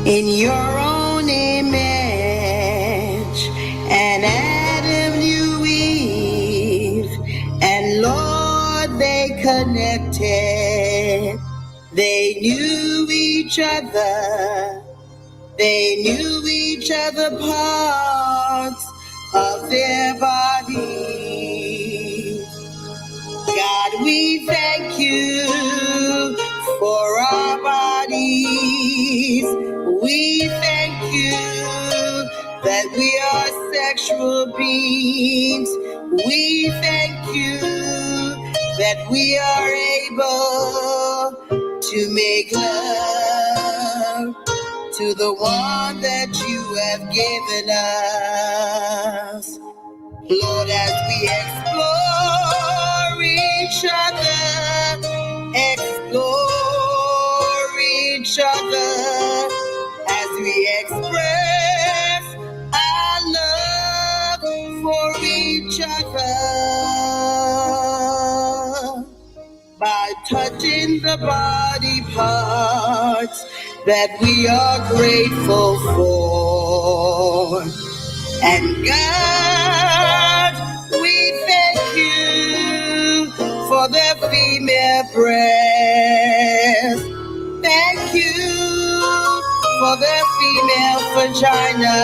In your own image, and Adam knew Eve, and Lord, they connected. They knew each other. They knew each other parts of their bodies. God, we thank you for our bodies. We thank you that we are sexual beings. We thank you that we are able to make love to the one that you have given us. Lord, as we explore each other, as we express our love for each other, by touching the body parts that we are grateful for. And God, we thank you for the female breast. Thank you for the female vagina.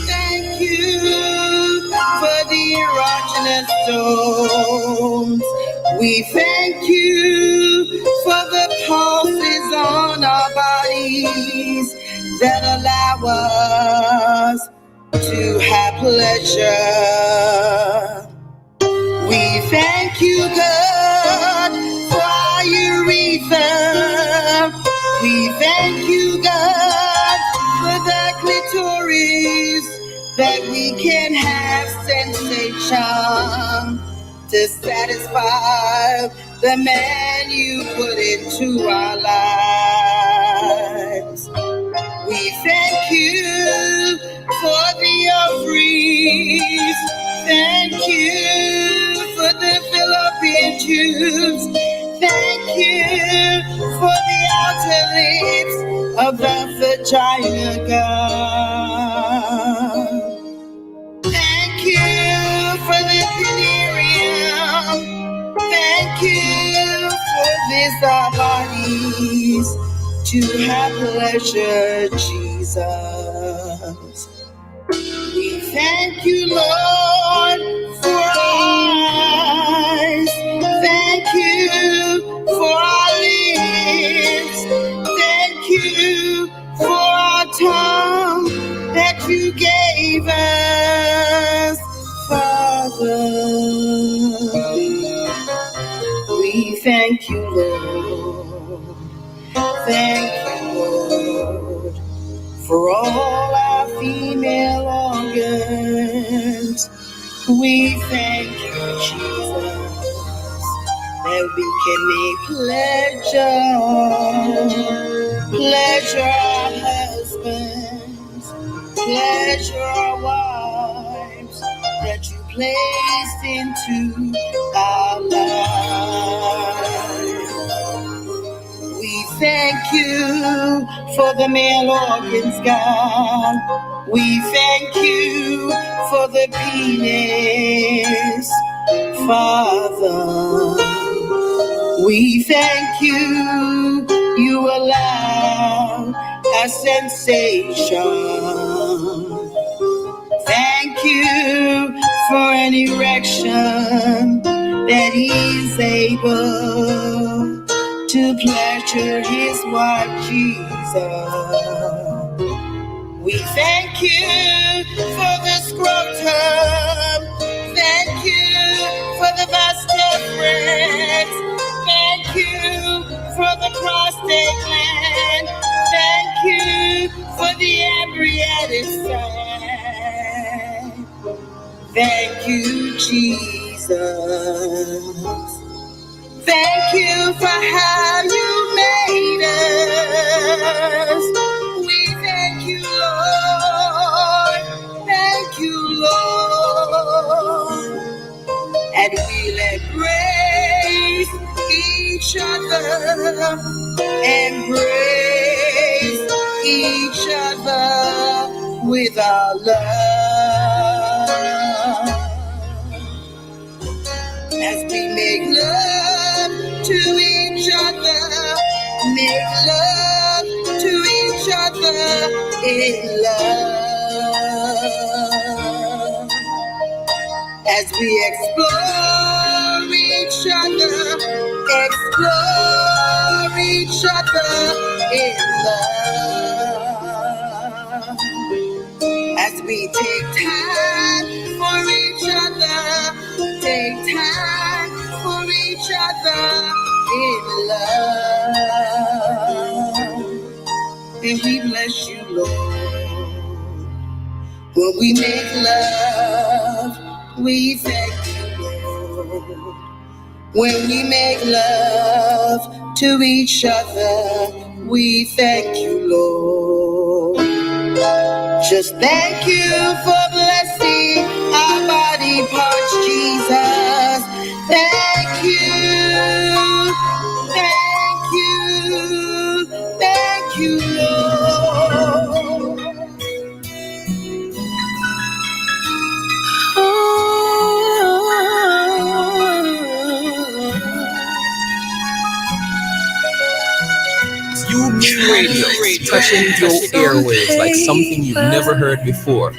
Thank you for the erogenous stones. We thank you for the pulses on our bodies that allow us to have pleasure. We thank you, God, for our urethra. We thank you, God, for the clitoris, that we can have sensation to satisfy the man you put into our lives. We thank you for the ovaries. Thank you for the fallopian tubes. Thank you for the outer lips of the vagina, God. Thank you for the delirium. Thank you for this, our bodies, to have pleasure, Jesus. We thank you, Lord, for our eyes. Thank you for our lips. Thank you for our tongue that you gave us, Father. We thank you, Lord. Thank you, Lord, for all our female organs. We thank you, Jesus, that we can make pleasure our husbands, pleasure our wives, that you placed into our lives. We thank you for the male organs, God. We thank you for the penis, Father. We thank you, you allow a sensation. Thank you for an erection that he's able to pleasure his wife, Jesus. We thank you for the scrotum. Thank you for the vas deferens. Thank you for the prostate gland. Thank you for the embryonic sac. Thank you, Jesus. Thank you for how you made us. We thank you, Lord. Thank you, Lord. And we'll embrace each other. Embrace each other with our love. As we make love to each other, make love to each other in love. As we explore each other in love. As we take time for each other, take time for each other in love. And we bless you, Lord. When we make love, we thank you, Lord. When we make love to each other, we thank you, Lord. Just thank you for blessing our body parts, Jesus. Thank you, thank you, thank you, Lord. Radio, touching your airwaves like something you've never heard before.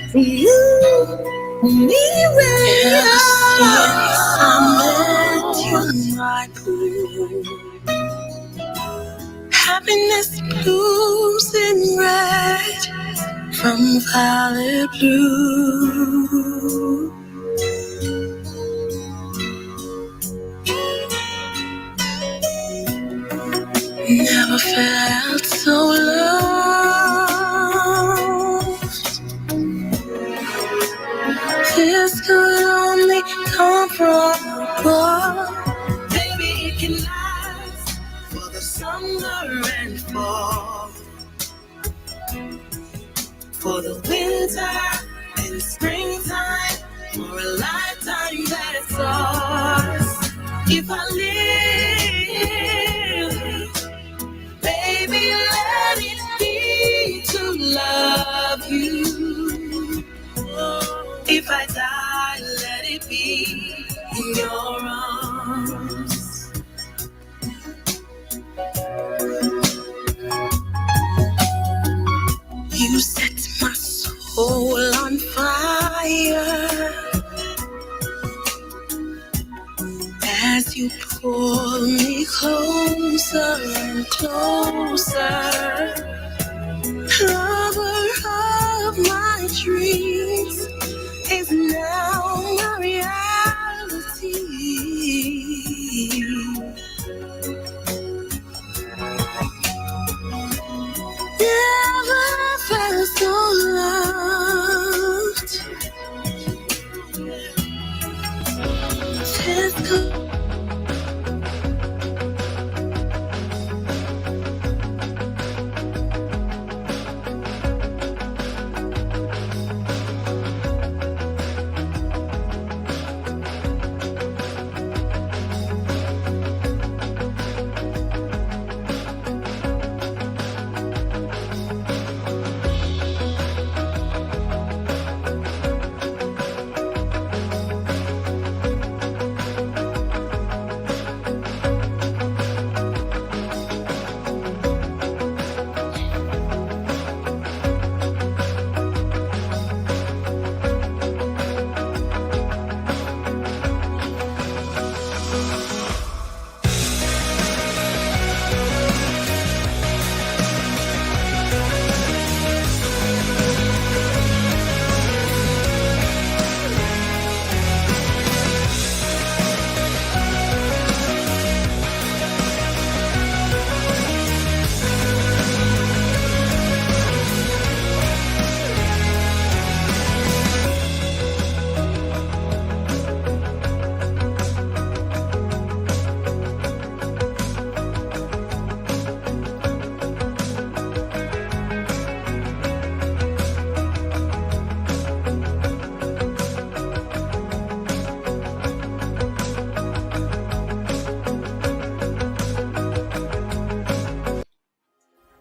Happiness blues in red from violet blue. Never felt so loved. This could only come from above. Maybe it can last for the summer and fall, for the winter and springtime, for a lifetime that's ours. If I live, baby, let it be to love you. If I die, let it be in your arms. You set my soul on fire as you pull me closer and closer. Lover of my dreams is now a reality.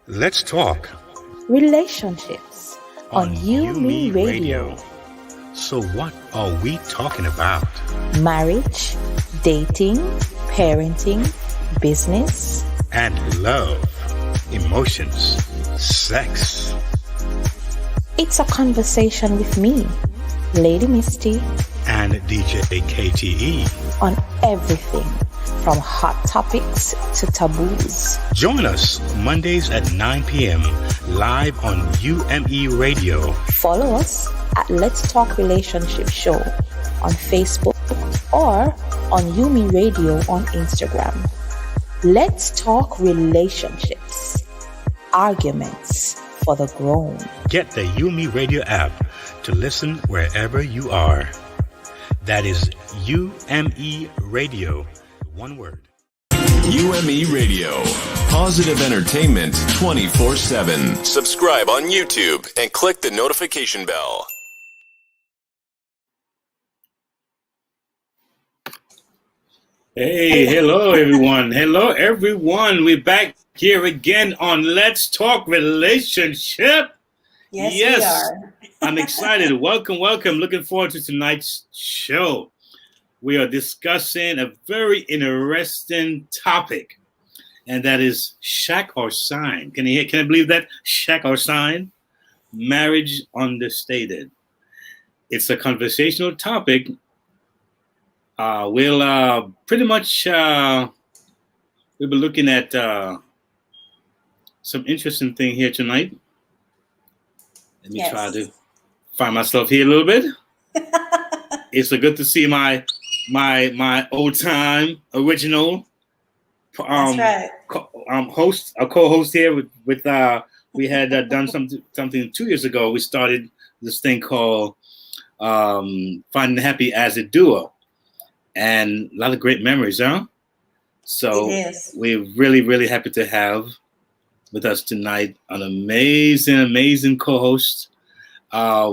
Let's talk relationships on You Me Radio. Radio. So what are we talking about? Marriage, dating, parenting, business, And love, emotions, sex. it's a conversation with me, Lady Misty, And DJ KTE. on everything from hot topics to taboos. Join us Mondays at 9 p.m. live on UME Radio. Follow us at Let's Talk Relationship Show on Facebook or on Yumi Radio on Instagram. Let's talk relationships, arguments for the grown. Get the UME Radio app to listen wherever you are. That is UME Radio. One word. UME Radio. Positive entertainment 24/7. Subscribe on YouTube and click the notification bell. Hey, hello everyone. Hello everyone. We're back here again on Let's Talk Relationship. Yes, Yes. we are. I'm excited. Welcome, welcome. Looking forward to tonight's show. We are discussing a very interesting topic, and that is shack or sign. Can I believe that? Shack or sign? Marriage understated. It's a conversational topic. We'll pretty much we'll be looking at some interesting thing here tonight. Let me try to find myself here a little bit. It's good to see my old time original That's right. co-host here with we had done something 2 years ago. We started this thing called Finding Happy as a Duo, and a lot of great memories, huh? So It is. we're really happy to have with us tonight an amazing co-host.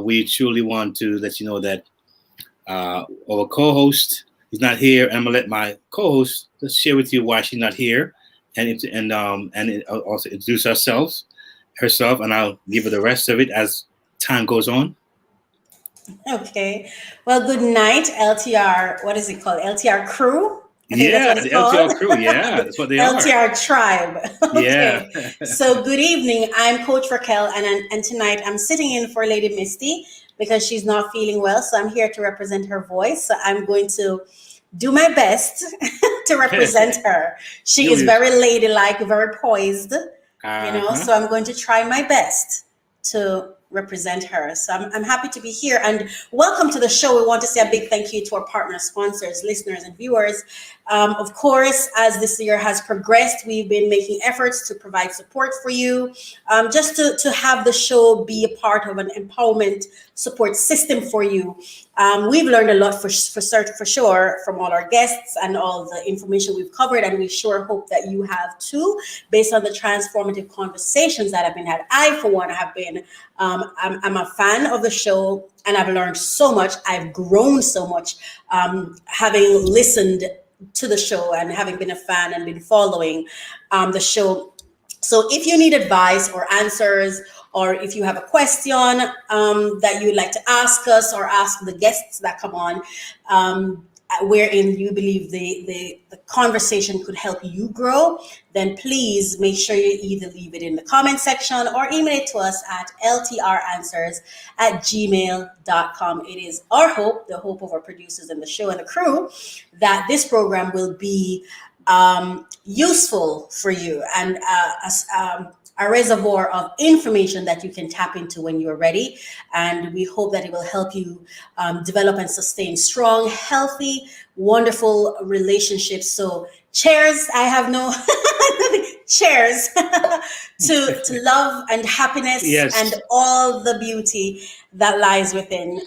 We truly want to let you know that our co-host is not here, and I'm gonna let my co-host just share with you why she's not here, and also introduce herself, and I'll give her the rest of it as time goes on. Okay. Well, good night, LTR. What is it called? LTR crew? I think Yeah, that's the what it's LTR called. crew. Yeah, that's what they are. LTR tribe. Okay. Yeah. So good evening. I'm Coach Raquel, and tonight I'm sitting in for Lady Misty because she's not feeling well. So I'm here to represent her voice. So I'm going to do my best to represent her. She is very ladylike, very poised, so I'm going to try my best to represent her. So I'm happy to be here, and welcome to the show. We want to say a big thank you to our partners, sponsors, listeners, and viewers. Of course, as this year has progressed, we've been making efforts to provide support for you, just to have the show be a part of an empowerment support system for you. We've learned a lot for sure from all our guests and all the information we've covered, and we sure hope that you have too, based on the transformative conversations that have been had. I, for one, have been I'm a fan of the show, and I've learned so much. I've grown so much, having listened to the show and having been a fan and been following the show. So if you need advice or answers, or if you have a question that you would like to ask us or ask the guests that come on, wherein you believe the conversation could help you grow, then please make sure you either leave it in the comment section or email it to us at ltranswers@gmail.com. It is our hope, the hope of our producers and the show and the crew, that this program will be useful for you and a reservoir of information that you can tap into when you're ready. And we hope that it will help you develop and sustain strong, healthy, wonderful relationships. So cheers. I have no cheers to love and happiness, Yes. and all the beauty that lies within.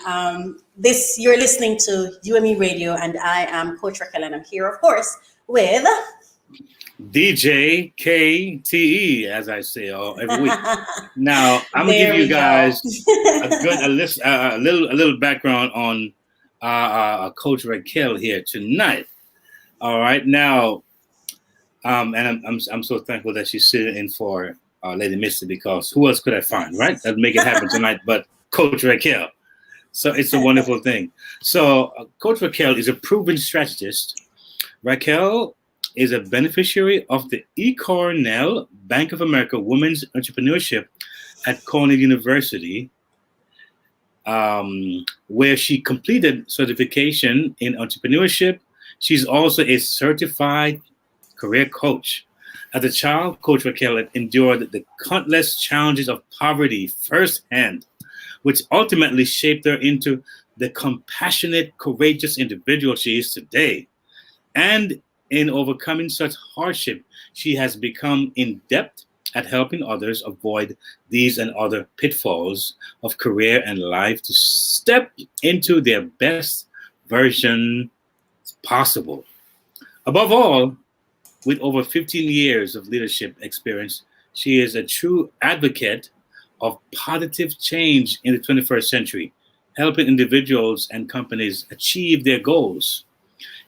You're listening to UME Radio, and I am Coach Raquel, and I'm here, of course, with DJ KTE, as I say every week. Now I'm gonna There give you we go. guys a little background on Coach Raquel here tonight. All right, now, and I'm so thankful that she's sitting in for Lady Misty, because who else could I find, right? That'd make it happen tonight, but Coach Raquel. So it's a wonderful thing. So Coach Raquel is a proven strategist. Raquel is a beneficiary of the E. Cornell Bank of America Women's Entrepreneurship at Cornell University, where she completed certification in entrepreneurship. She's also a certified career coach. As a child, Coach Raquel endured the countless challenges of poverty firsthand, which ultimately shaped her into the compassionate, courageous individual she is today. And in overcoming such hardship, she has become adept at helping others avoid these and other pitfalls of career and life to step into their best version possible. Above all, with over 15 years of leadership experience, she is a true advocate of positive change in the 21st century, helping individuals and companies achieve their goals.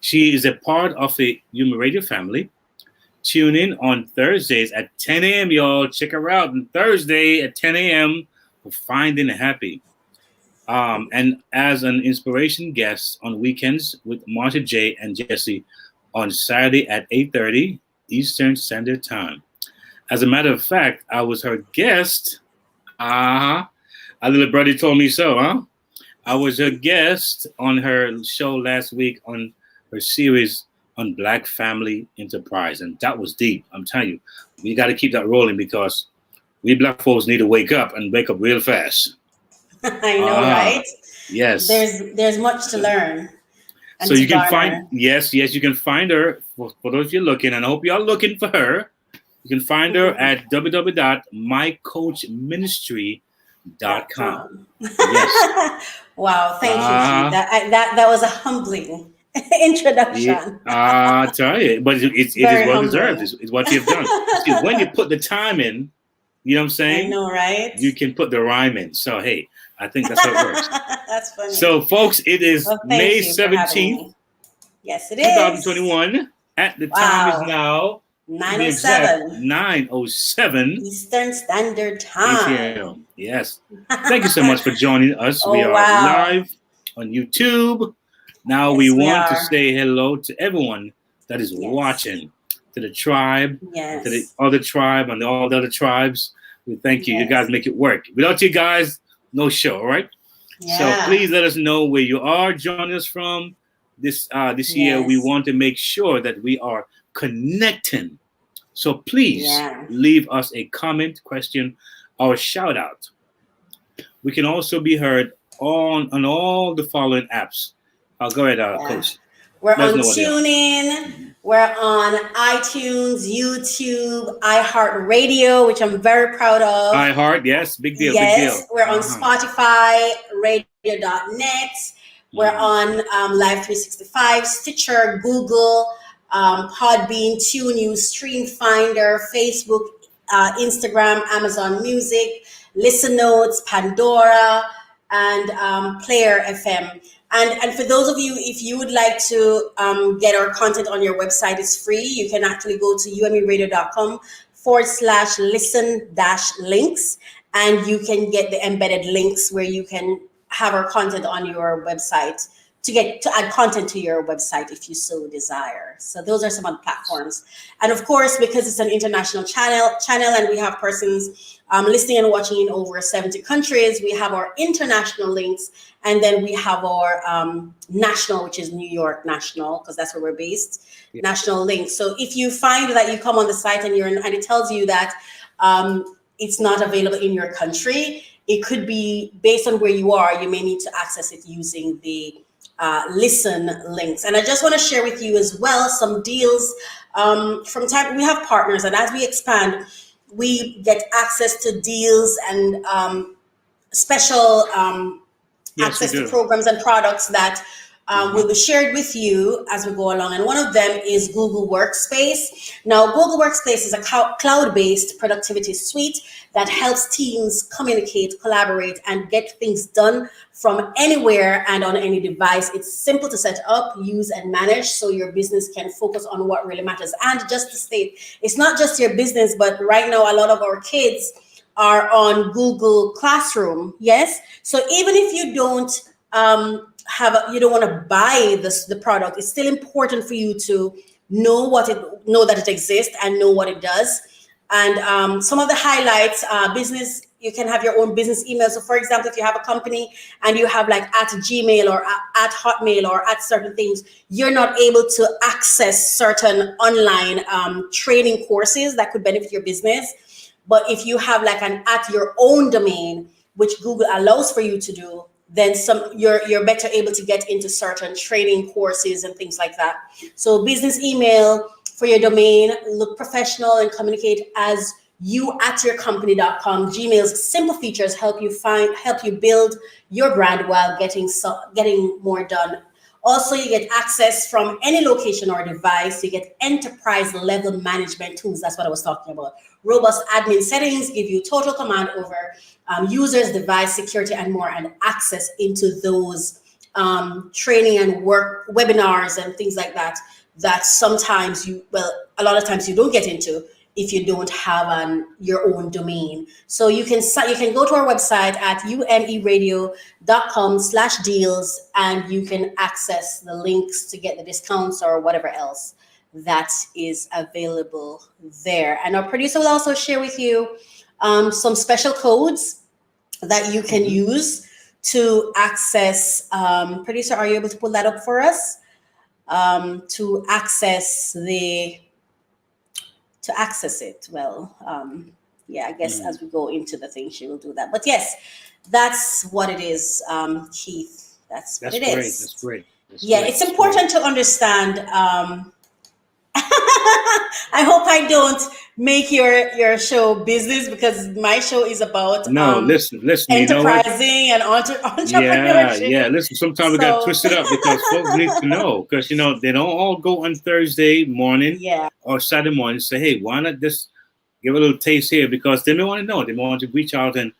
She is a part of the UMI Radio family. Tune in on Thursdays at 10 a.m., y'all. Check her out on Thursday at 10 a.m. for Finding Happy. And as an inspiration guest on weekends with Marsha J. and Jesse on Saturday at 8:30 Eastern Standard Time. As a matter of fact, I was her guest. A little birdie told me so, huh? I was her guest on her show last week on her series on Black Family Enterprise. And that was deep. I'm telling you, we got to keep that rolling because we Black folks need to wake up and wake up real fast. I know, right? Yes. There's much to learn. So you can find, yes, you can find her for those of you looking, and I hope y'all looking for her. You can find her at www.mycoachministry.com. Yes. Wow, thank you. That was a humbling introduction. I tell you, but it is well deserved. It's what you've done. See, when you put the time in, you know what I'm saying? I know, right? You can put the rhyme in. So, hey, I think that's how it works. That's funny. So, folks, it is May 17th. Yes, it is. 2021. At the time is now 9:07. 9:07 Eastern Standard Time. ATL. Yes. Thank you so much for joining us. We are live on YouTube. Now we want to say hello to everyone that is watching, to the tribe, to the other tribe, and all the other tribes. We thank you. You guys make it work. Without you guys, no show, all right? Yeah. So please let us know where you are joining us from this year. We want to make sure that we are connecting. So please leave us a comment, question, or shout out. We can also be heard on all the following apps. I'll go ahead, Coach. We're on TuneIn. We're on iTunes, YouTube, iHeartRadio, which I'm very proud of. iHeart, yes, big deal, yes, big deal. We're on Spotify, radio.net. We're on Live 365, Stitcher, Google, Podbean, TuneIn, Stream Finder, Facebook, Instagram, Amazon Music, Listen Notes, Pandora, and Player FM. And for those of you, if you would like to get our content on your website, it's free. You can actually go to umeradio.com/listen-links, and you can get the embedded links where you can have our content on your website to add content to your website if you so desire. So those are some of the platforms. And of course, because it's an international channel and we have persons listening and watching in over 70 countries, we have our international links, and then we have our national, which is New York national, because that's where we're based, national links. So if you find that you come on the site and it tells you that it's not available in your country, it could be based on where you are. You may need to access it using the listen links. And I just want to share with you as well some deals from time. We have partners, and as we expand, we get access to deals and special access to programs and products that will be shared with you as we go along. And one of them is Google Workspace. Now, Google Workspace is a cloud-based productivity suite that helps teams communicate, collaborate, and get things done from anywhere and on any device. It's simple to set up, use, and manage so your business can focus on what really matters. And just to state, it's not just your business, but right now a lot of our kids are on Google Classroom. Yes. So even if you don't you don't want to buy the product, it's still important for you to know that it exists and know what it does. And some of the highlights, business, you can have your own business email. So for example, if you have a company and you have like at Gmail or at Hotmail or at certain things, you're not able to access certain online training courses that could benefit your business. But if you have like an at your own domain, which Google allows for you to do, then you're better able to get into certain training courses and things like that. So business email for your domain, look professional and communicate as you at yourcompany.com. Gmail's simple features help you build your brand while getting more done. Also, you get access from any location or device. You get enterprise level management tools. That's what I was talking about. Robust admin settings give you total command over users, device security, and more, and access into those training and work webinars and things like that sometimes a lot of times you don't get into if you don't have your own domain. So you can go to our website at umeradio.com/deals, and you can access the links to get the discounts or whatever else that is available there. And our producer will also share with you some special codes that you can use to access. Producer, are you able to pull that up for us? To access it. Well, I guess as we go into the thing, she will do that. But yes, that's what it is, Keith. That's what it great. is. That's great. It's important to understand. I hope I don't make your show business, because my show is about listen, enterprising and entrepreneurship. Yeah. Listen, sometimes we got to twist it up because folks need to know, because they don't all go on Thursday morning or Saturday morning and say, hey, why not just give a little taste here, because they may want to know, they may want to reach out, and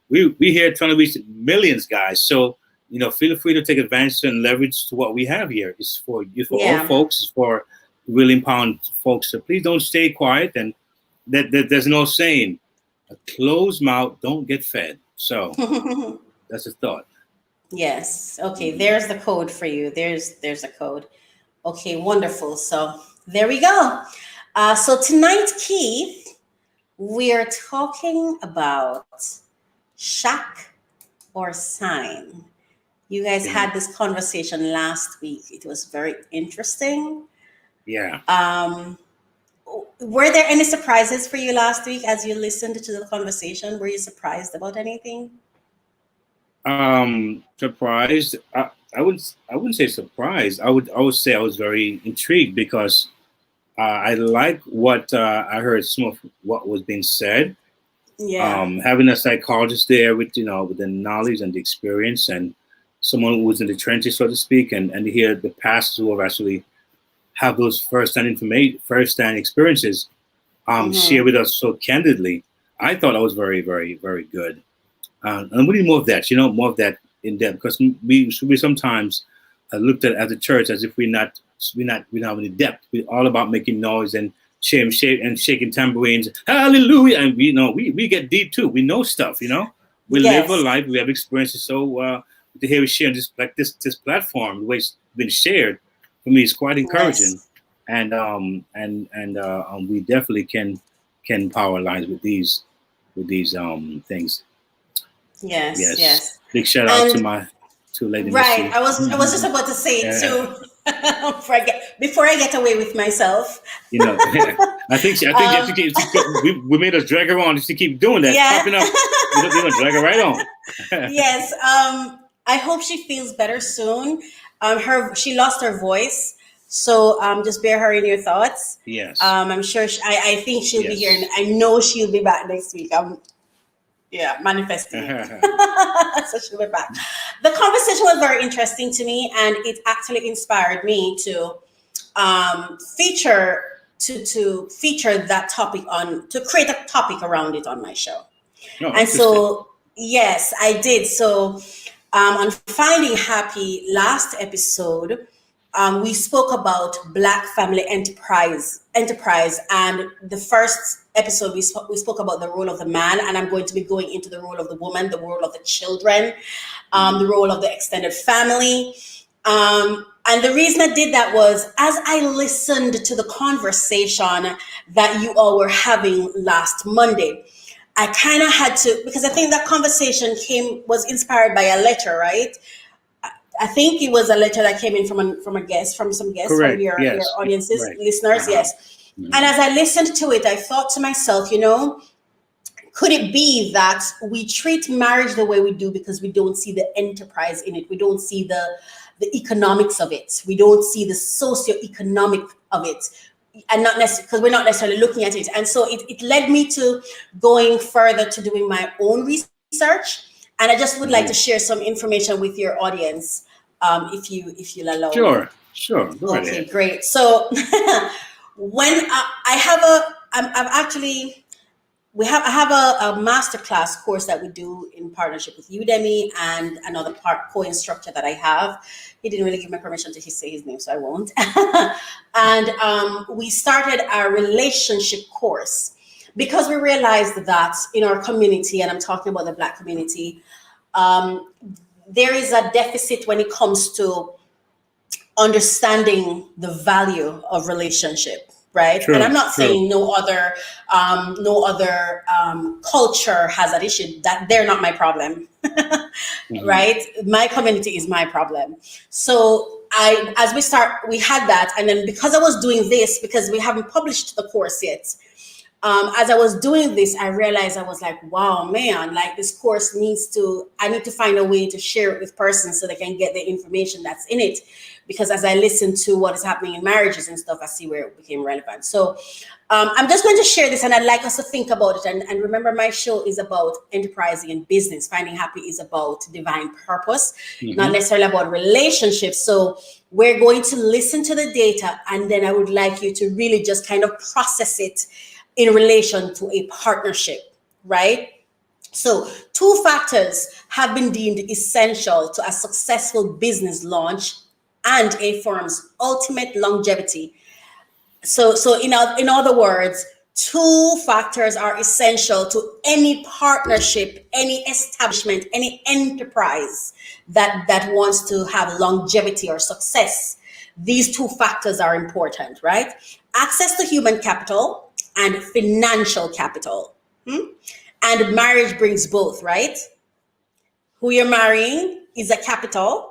we here trying to reach millions, guys. So feel free to take advantage and leverage to what we have here. It's for all folks. It's for really empowered folks. So please don't stay quiet. And there's no saying, a closed mouth don't get fed. So that's a thought. Yes. Okay. There's the code for you. There's a code. Okay. Wonderful. So there we go. So tonight, Keith, we are talking about shack or sign. You guys had this conversation last week. It was very interesting. Yeah. Were there any surprises for you last week as you listened to the conversation? Were you surprised about anything? Surprised. I wouldn't say surprised. I would say I was very intrigued, because I like what I heard, some of what was being said. Yeah. Having a psychologist there with the knowledge and the experience, and someone who was in the trenches, so to speak, and to hear the pastors who have actually have those first-hand experiences share with us so candidly. I thought that was very, very, very good. And we need more of that, more of that in depth, because we sometimes looked at as a church as if we're not any depth. We're all about making noise and shaking tambourines. Hallelujah! And we get deep too. We know stuff. We live a life. We have experiences. So to hear it shared this platform, the way it's been shared, for me, is quite encouraging. Yes. And we definitely can empower lives with these things. Yes. Big shout out to my two ladies. Right. I was just about to say it too. Before I get away with myself. I think we made us drag her on just to keep doing that. Yeah. Popping up. We're gonna drag her right on. Yes. I hope she feels better soon. She lost her voice, so just bear her in your thoughts. Yes. I'm sure. I think she'll be here, and I know she'll be back next week. Yeah, manifesting it. So she'll be back. The conversation was very interesting to me, and it actually inspired me to feature that topic to create a topic around it on my show. No, And so, yes, I did. So, on Finding Happy last episode, we spoke about Black family enterprise, and the first episode we spoke about the role of the man, and I'm going to be going into the role of the woman, the role of the children, the role of the extended family. And the reason I did that was as I listened to the conversation that you all were having last Monday, I kind of had to, because I think that conversation was inspired by a letter, right? I think it was a letter that came in from some guests, correct. from your audiences, Right. listeners, yes. And as I listened to it, I thought to myself, could it be that we treat marriage the way we do because we don't see the enterprise in it? We don't see the economics of it. We don't see the socio-economic of it. And not necessarily because we're not necessarily looking at it. And so it led me to going further to doing my own research. And I just would like to share some information with your audience, if you'll allow me. Sure. Go Okay, ahead. great. So when I have a masterclass course that we do in partnership with Udemy and another co-instructor that I have. He didn't really give me permission to say his name, so I won't. And we started our relationship course because we realized that in our community, and I'm talking about the Black community, there is a deficit when it comes to understanding the value of relationship. Right. True, and I'm not true. saying no other culture has that issue, that they're not my problem. Right. My community is my problem. So we had that. And then because I was doing this, because we haven't published the course yet, as I was doing this, I realized I was like, wow, man, like this course I need to find a way to share it with persons so they can get the information that's in it. Because as I listen to what is happening in marriages and stuff, I see where it became relevant. So I'm just going to share this, and I'd like us to think about it. And remember, my show is about enterprising and business. Finding Happy is about divine purpose, not necessarily about relationships. So we're going to listen to the data, and then I would like you to really just kind of process it in relation to a partnership, right? So 2 factors have been deemed essential to a successful business launch and a firm's ultimate longevity. So in other words, 2 factors are essential to any partnership, any establishment, any enterprise that wants to have longevity or success. These 2 factors are important, right? Access to human capital and financial capital. And marriage brings both, right? Who you're marrying is a capital.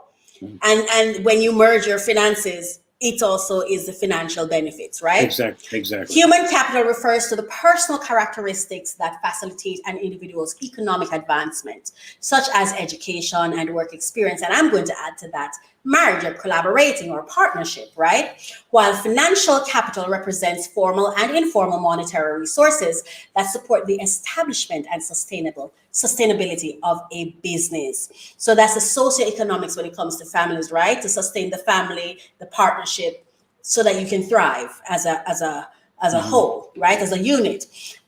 And when you merge your finances, it also is the financial benefits, right? Exactly. Human capital refers to the personal characteristics that facilitate an individual's economic advancement, such as education and work experience. And I'm going to add to that marriage or collaborating or partnership, right? While financial capital represents formal and informal monetary resources that support the establishment and sustainability of a business. So that's the socioeconomics when it comes to families, right? To sustain the family, the partnership, so that you can thrive as a whole, right? As a unit.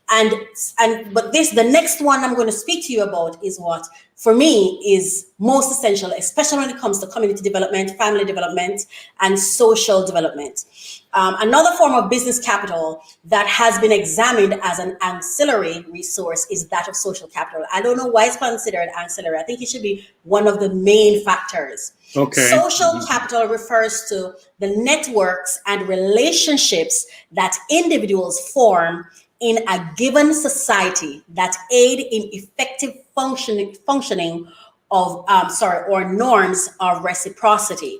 But the next one I'm going to speak to you about is what, for me, is most essential, especially when it comes to community development, family development, and social development. Another form of business capital that has been examined as an ancillary resource is that of social capital. I don't know why it's considered ancillary. I think it should be one of the main factors. Okay. Social capital refers to the networks and relationships that individuals form in a given society that aid in effective functioning of or norms of reciprocity.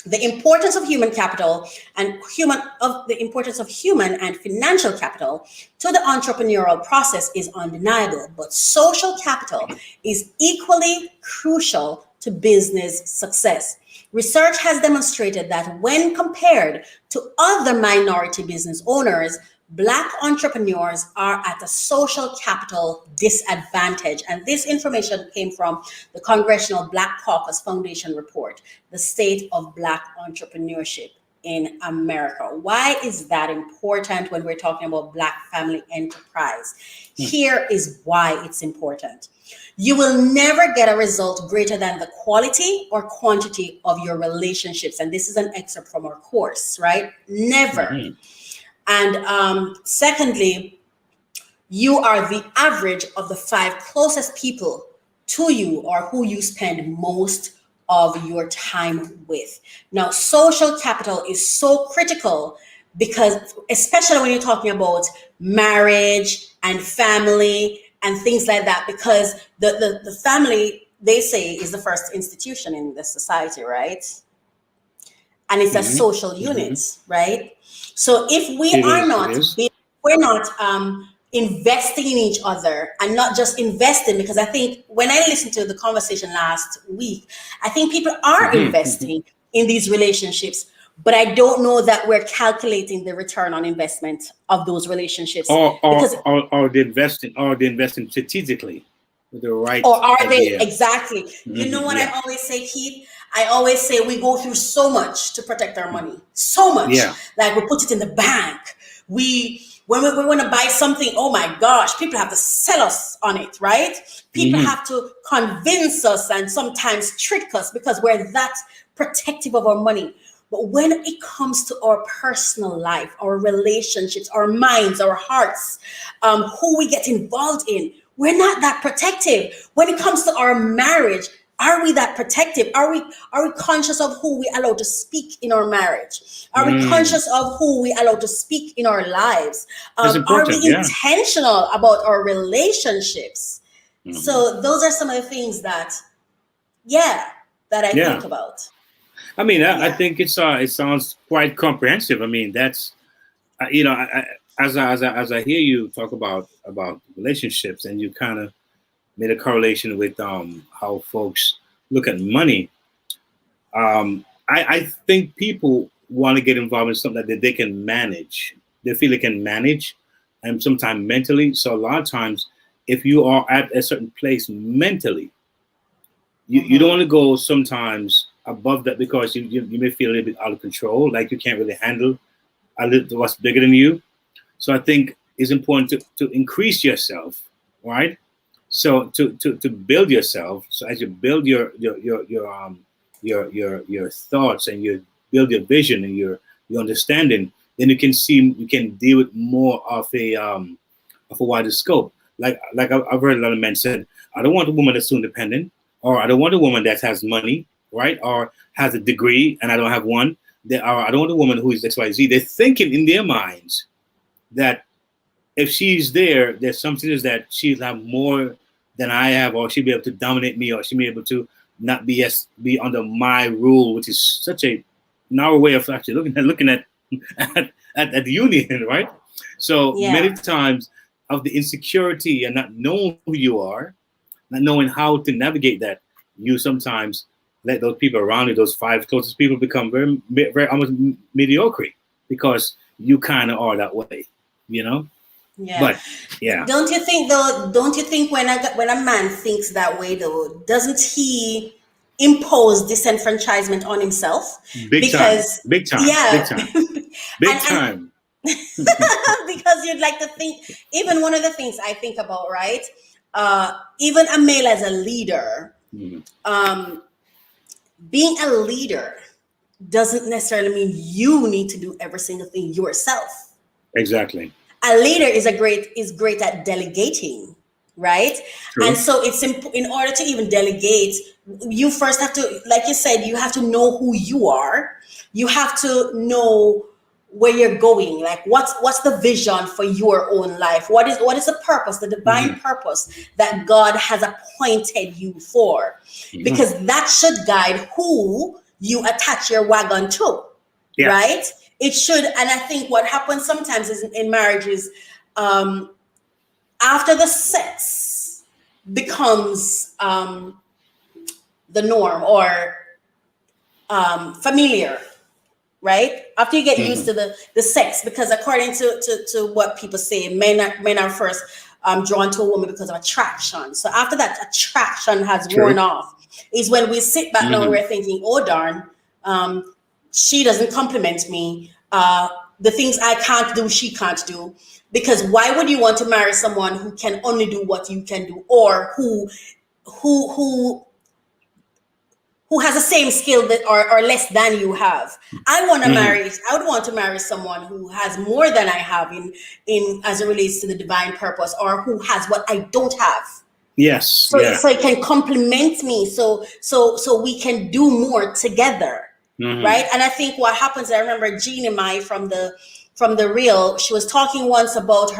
The importance of human capital and the importance of human and financial capital to the entrepreneurial process is undeniable, but social capital is equally crucial to business success. Research has demonstrated that when compared to other minority business owners, Black entrepreneurs are at a social capital disadvantage. And this information came from the Congressional Black Caucus Foundation report, The State of Black Entrepreneurship in America. Why is that important when we're talking about Black family enterprise? Here is why it's important. You will never get a result greater than the quality or quantity of your relationships. And this is an excerpt from our course, right? Never. And secondly, you are the average of the 5 closest people to you or who you spend most of your time with. Now, social capital is so critical because, especially when you're talking about marriage and family and things like that, because the family, they say, is the first institution in the society, right? And it's a social unit, right? So if we're not investing in each other, and not just investing, because I think when I listened to the conversation last week, I think people are investing in these relationships, but I don't know that we're calculating the return on investment of those relationships. Or they investing strategically with the right or are idea. they exactly? You know what I always say, Keith? I always say we go through so much to protect our money, so much. Like we put it in the bank. When we want to buy something, oh my gosh, people have to sell us on it, right? People have to convince us and sometimes trick us because we're that protective of our money. But when it comes to our personal life, our relationships, our minds, our hearts, who we get involved in, we're not that protective. When it comes to our marriage, are we that protective? Are we conscious of who we allow to speak in our marriage? Are we conscious of who we allow to speak in our lives? Are we intentional about our relationships? So those are some of the things that I think about. I mean, I think it sounds quite comprehensive. I mean, that's as I hear you talk about relationships, and you kind of made a correlation with how folks look at money. I think people want to get involved in something that they can manage. They feel they can manage, and sometimes mentally. So a lot of times, if you are at a certain place mentally, you don't want to go sometimes above that, because you may feel a little bit out of control, like you can't really handle a little what's bigger than you. So I think it's important to increase yourself, right? So to build yourself. So as you build your thoughts, and you build your vision and your understanding, then you can deal with more of a wider scope. Like I've heard a lot of men said, I don't want a woman that's too independent, or I don't want a woman that has money, right? Or has a degree and I don't have one. I don't want a woman who is XYZ. They're thinking in their minds that if she's there, there's something that she'll have more than I have, or she'll be able to dominate me, or she'll be able to not be under my rule, which is such a narrow way of actually looking at the union, right? So many times of the insecurity and not knowing who you are, not knowing how to navigate that, you sometimes let those people around you, those 5 closest people, become very, very almost mediocre, because you kind of are that way, Yeah. But Don't you think though? Don't you think when a man thinks that way though, doesn't he impose disenfranchisement on himself? Big time. Yeah. Big time. Because you'd like to think, even one of the things I think about, right? Even a male as a leader, being a leader doesn't necessarily mean you need to do every single thing yourself. Exactly. A leader is great at delegating, right? True. And so it's in order to even delegate, you first have to, like you said, you have to know who you are. You have to know where you're going. Like what's the vision for your own life? What is the purpose, the divine purpose that God has appointed you for? Because that should guide who you attach your wagon to, right? It should. And I think what happens sometimes is in marriages, after the sex becomes the norm or familiar, right? After you get used to the sex, because according to what people say, men are first drawn to a woman because of attraction. So after that attraction has worn off, is when we sit back now and we're thinking, oh darn, she doesn't compliment me. The things I can't do, she can't do. Because why would you want to marry someone who can only do what you can do, or who has the same skill that or less than you have? I would want to marry someone who has more than I have in as it relates to the divine purpose, or who has what I don't have. Yes. So it can complement me, so we can do more together. Right. And I think what happens, I remember Jeannie Mai from the Real, she was talking once about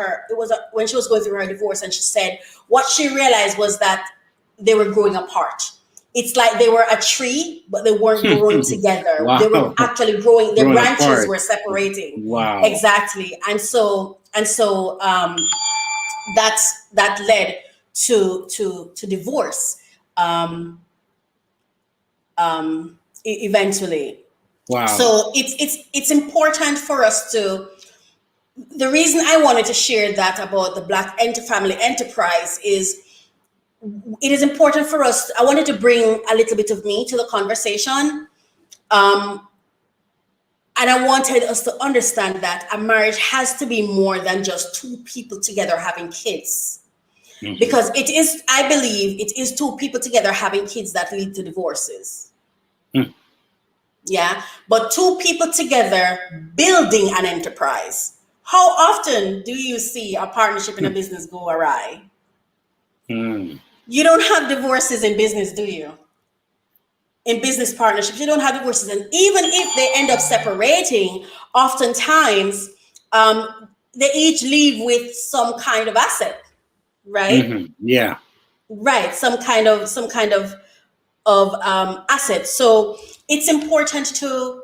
when she was going through her divorce, and she said what she realized was that they were growing apart. It's like they were a tree, but they weren't growing together. Wow. They were actually growing. Their branches apart. were separating. Wow. Exactly. And so that led to divorce. Eventually. Wow. So it's important for us to. The reason I wanted to share that about the Black family enterprise is it is important for us. I wanted to bring a little bit of me to the conversation. And I wanted us to understand that a marriage has to be more than just two people together having kids. Because I believe it is two people together having kids that lead to divorces. Yeah. But two people together building an enterprise. How often do you see a partnership in a business go awry? You don't have divorces in business, do you? In business partnerships, you don't have divorces. And even if they end up separating, oftentimes they each leave with some kind of asset, right? Yeah. Right. Some kind of asset. So it's important to,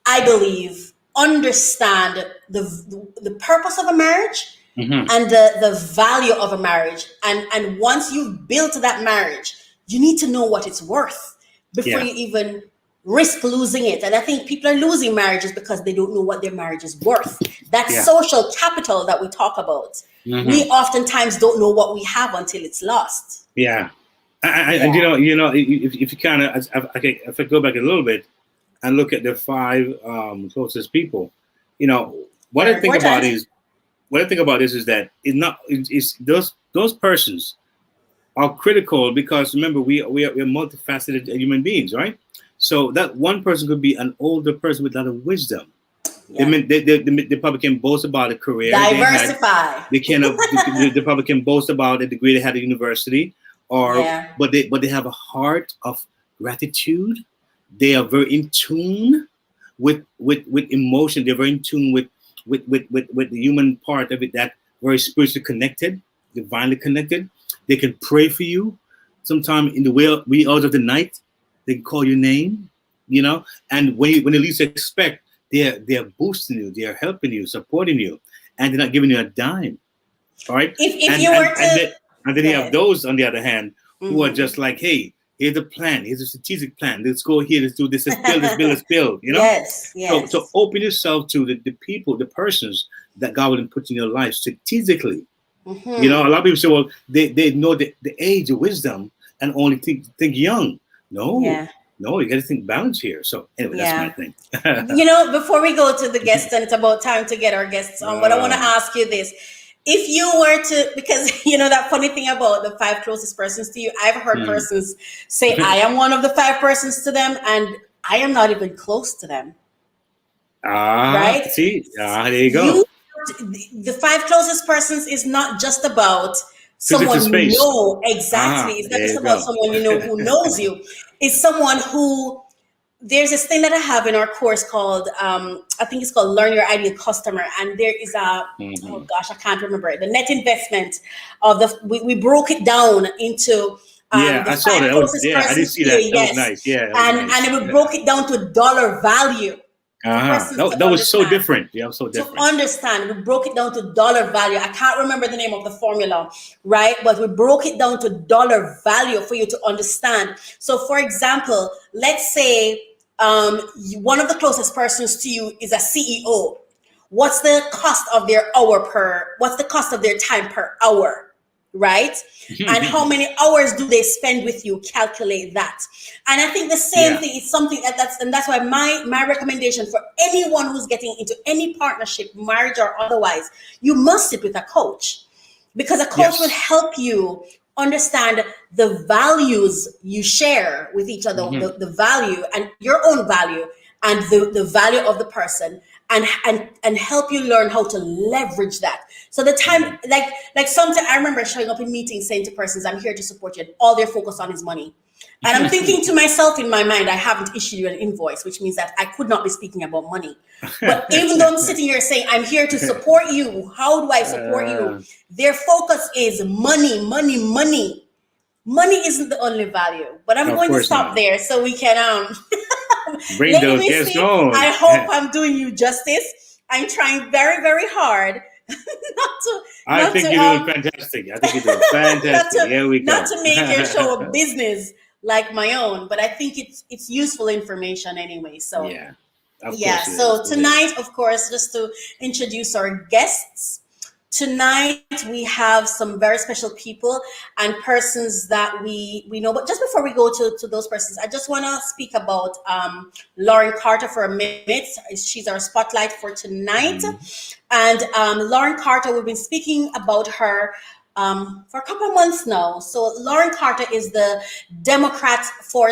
I believe, understand the purpose of a marriage and the value of a marriage. And once you've built that marriage, you need to know what it's worth before you even risk losing it. And I think people are losing marriages because they don't know what their marriage is worth. That social capital that we talk about. We oftentimes don't know what we have until it's lost. Yeah. And if you kind of, if I go back a little bit and look at the 5 closest people, what I think about is that those persons are critical, because remember we are multifaceted human beings, right? So that one person could be an older person with a lot of wisdom. Yeah. They probably can boast about a career. Diversify. They probably can boast about a degree they had at university. But they have a heart of gratitude. They are very in tune with emotion. They're very in tune with the human part of it, that very spiritually connected, divinely connected. They can pray for you. Sometime in the wee hours of the night, they can call your name, and when you least expect, they're boosting you, they're helping you, supporting you, and they're not giving you a dime. All right. And then you have those, on the other hand, who are just like, hey, here's a plan. Here's a strategic plan. Let's go here. Let's do this. Let's build. Yes. So open yourself to the people, the persons that God will put in your life strategically. A lot of people say, well, they know the age of wisdom and only think young. No, you got to think balance here. So anyway, that's my thing. Before we go to the guests, and it's about time to get our guests on, but I want to ask you this. If you were to, because that funny thing about the 5 closest persons to you, I've heard persons say, I am one of the 5 persons to them, and I am not even close to them. Right? See, there you go. The 5 closest persons is not just about someone you know. Exactly. It's not just about someone who knows you. It's someone who, there's this thing that I have in our course called, I think it's called Learn Your Ideal Customer. And there is I can't remember it. The net investment of we broke it down into I saw that. I did see that. That was nice. Yeah. And we broke it down to dollar value. That was so different. Yeah, so different. To understand, we broke it down to dollar value. I can't remember the name of the formula, right? But we broke it down to dollar value for you to understand. So, for example, let's say one of the closest persons to you is a CEO. What's the cost of their what's the cost of their time per hour, right? And how many hours do they spend with you? Calculate that. And I think the same thing is something that's why my recommendation for anyone who's getting into any partnership, marriage or otherwise, you must sit with a coach, because a coach will help you understand the values you share with each other, the value and your own value and the value of the person, and help you learn how to leverage that. So the time, like sometimes I remember showing up in meetings saying to persons, I'm here to support you, and all they're focused on is money. And I'm thinking to myself in my mind, I haven't issued you an invoice, which means that I could not be speaking about money. But even though I'm sitting here saying, I'm here to support you, how do I support you? Their focus is money, money, money. Money isn't the only value. But I'm going to stop there so we can bring Lady those Misty, guests on. I hope I'm doing you justice. I'm trying very, very hard I think you're doing fantastic. I think you're doing fantastic. Here we go. Not to make your show a business like my own, but I think it's useful information anyway. So so tonight, of course, just to introduce our guests, tonight we have some very special people and persons that we know. But just before we go to those persons, I just want to speak about Lauren Carter for a minute. She's our spotlight for tonight. And Lauren Carter, we've been speaking about her for a couple of months now. So Lauren Carter is the Democrat for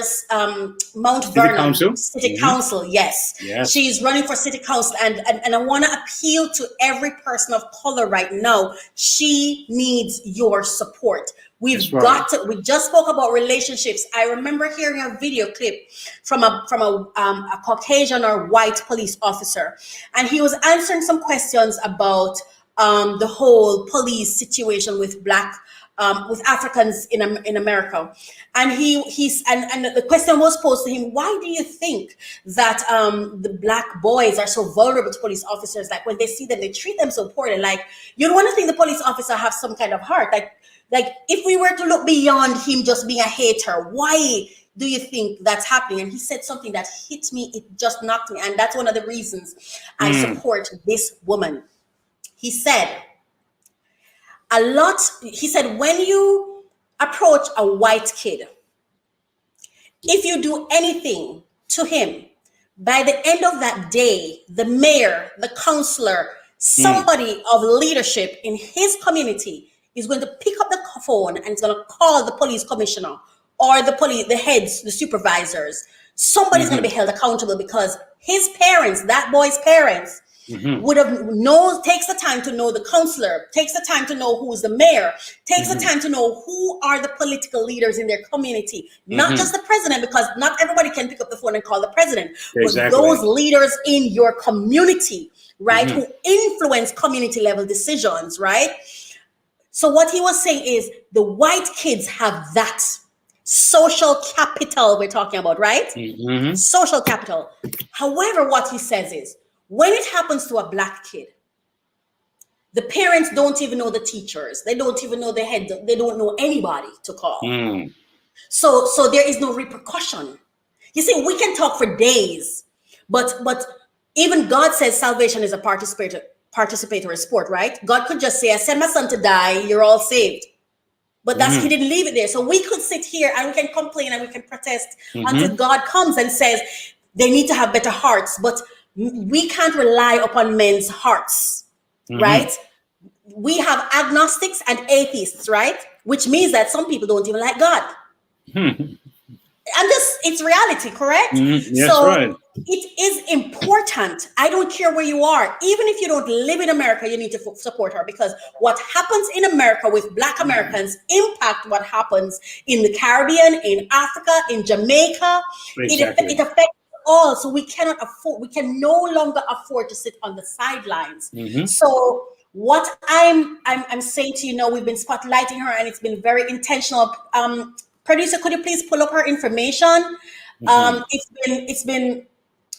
Mount Vernon City Council. Yes. She's running for City Council, and I want to appeal to every person of color right now. She needs your support. We just spoke about relationships. I remember hearing a video clip from a Caucasian or white police officer, and he was answering some questions about the whole police situation with with Africans in America. And and the question was posed to him, why do you think that the black boys are so vulnerable to police officers? Like when they see them, they treat them so poorly. Like, you don't want to think the police officer have some kind of heart. Like if we were to look beyond him just being a hater, why do you think that's happening? And he said something that hit me, it just knocked me. And that's one of the reasons I support this woman. He said, when you approach a white kid, if you do anything to him, by the end of that day, the mayor, the counselor, somebody of leadership in his community is going to pick up the phone and is going to call the police commissioner or the heads, the supervisors. Somebody's going to be held accountable because his parents, that boy's parents, would have takes the time to know the counselor, takes the time to know who's the mayor, takes the time to know who are the political leaders in their community, not just the president, because not everybody can pick up the phone and call the president, but those leaders in your community, right, who influence community level decisions, right? So what he was saying is the white kids have that social capital we're talking about, right? Social capital. However, what he says is, when it happens to a black kid, the parents don't even know the teachers. They don't even know the head. They don't know anybody to call. So there is no repercussion. You see, we can talk for days, but even God says salvation is a participatory sport, right? God could just say, I send my son to die, you're all saved. But he didn't leave it there. So we could sit here and we can complain and we can protest until God comes and says they need to have better hearts. But we can't rely upon men's hearts, right? We have agnostics and atheists, right? Which means that some people don't even like God. It's reality, correct? Right. It is important. I don't care where you are. Even if you don't live in America, you need to support her, because what happens in America with Black Americans impact what happens in the Caribbean, in Africa, in Jamaica. It affects all. So we can no longer afford to sit on the sidelines. So what I'm saying to you now, we've been spotlighting her and it's been very intentional. Producer, could you please pull up her information? It's been,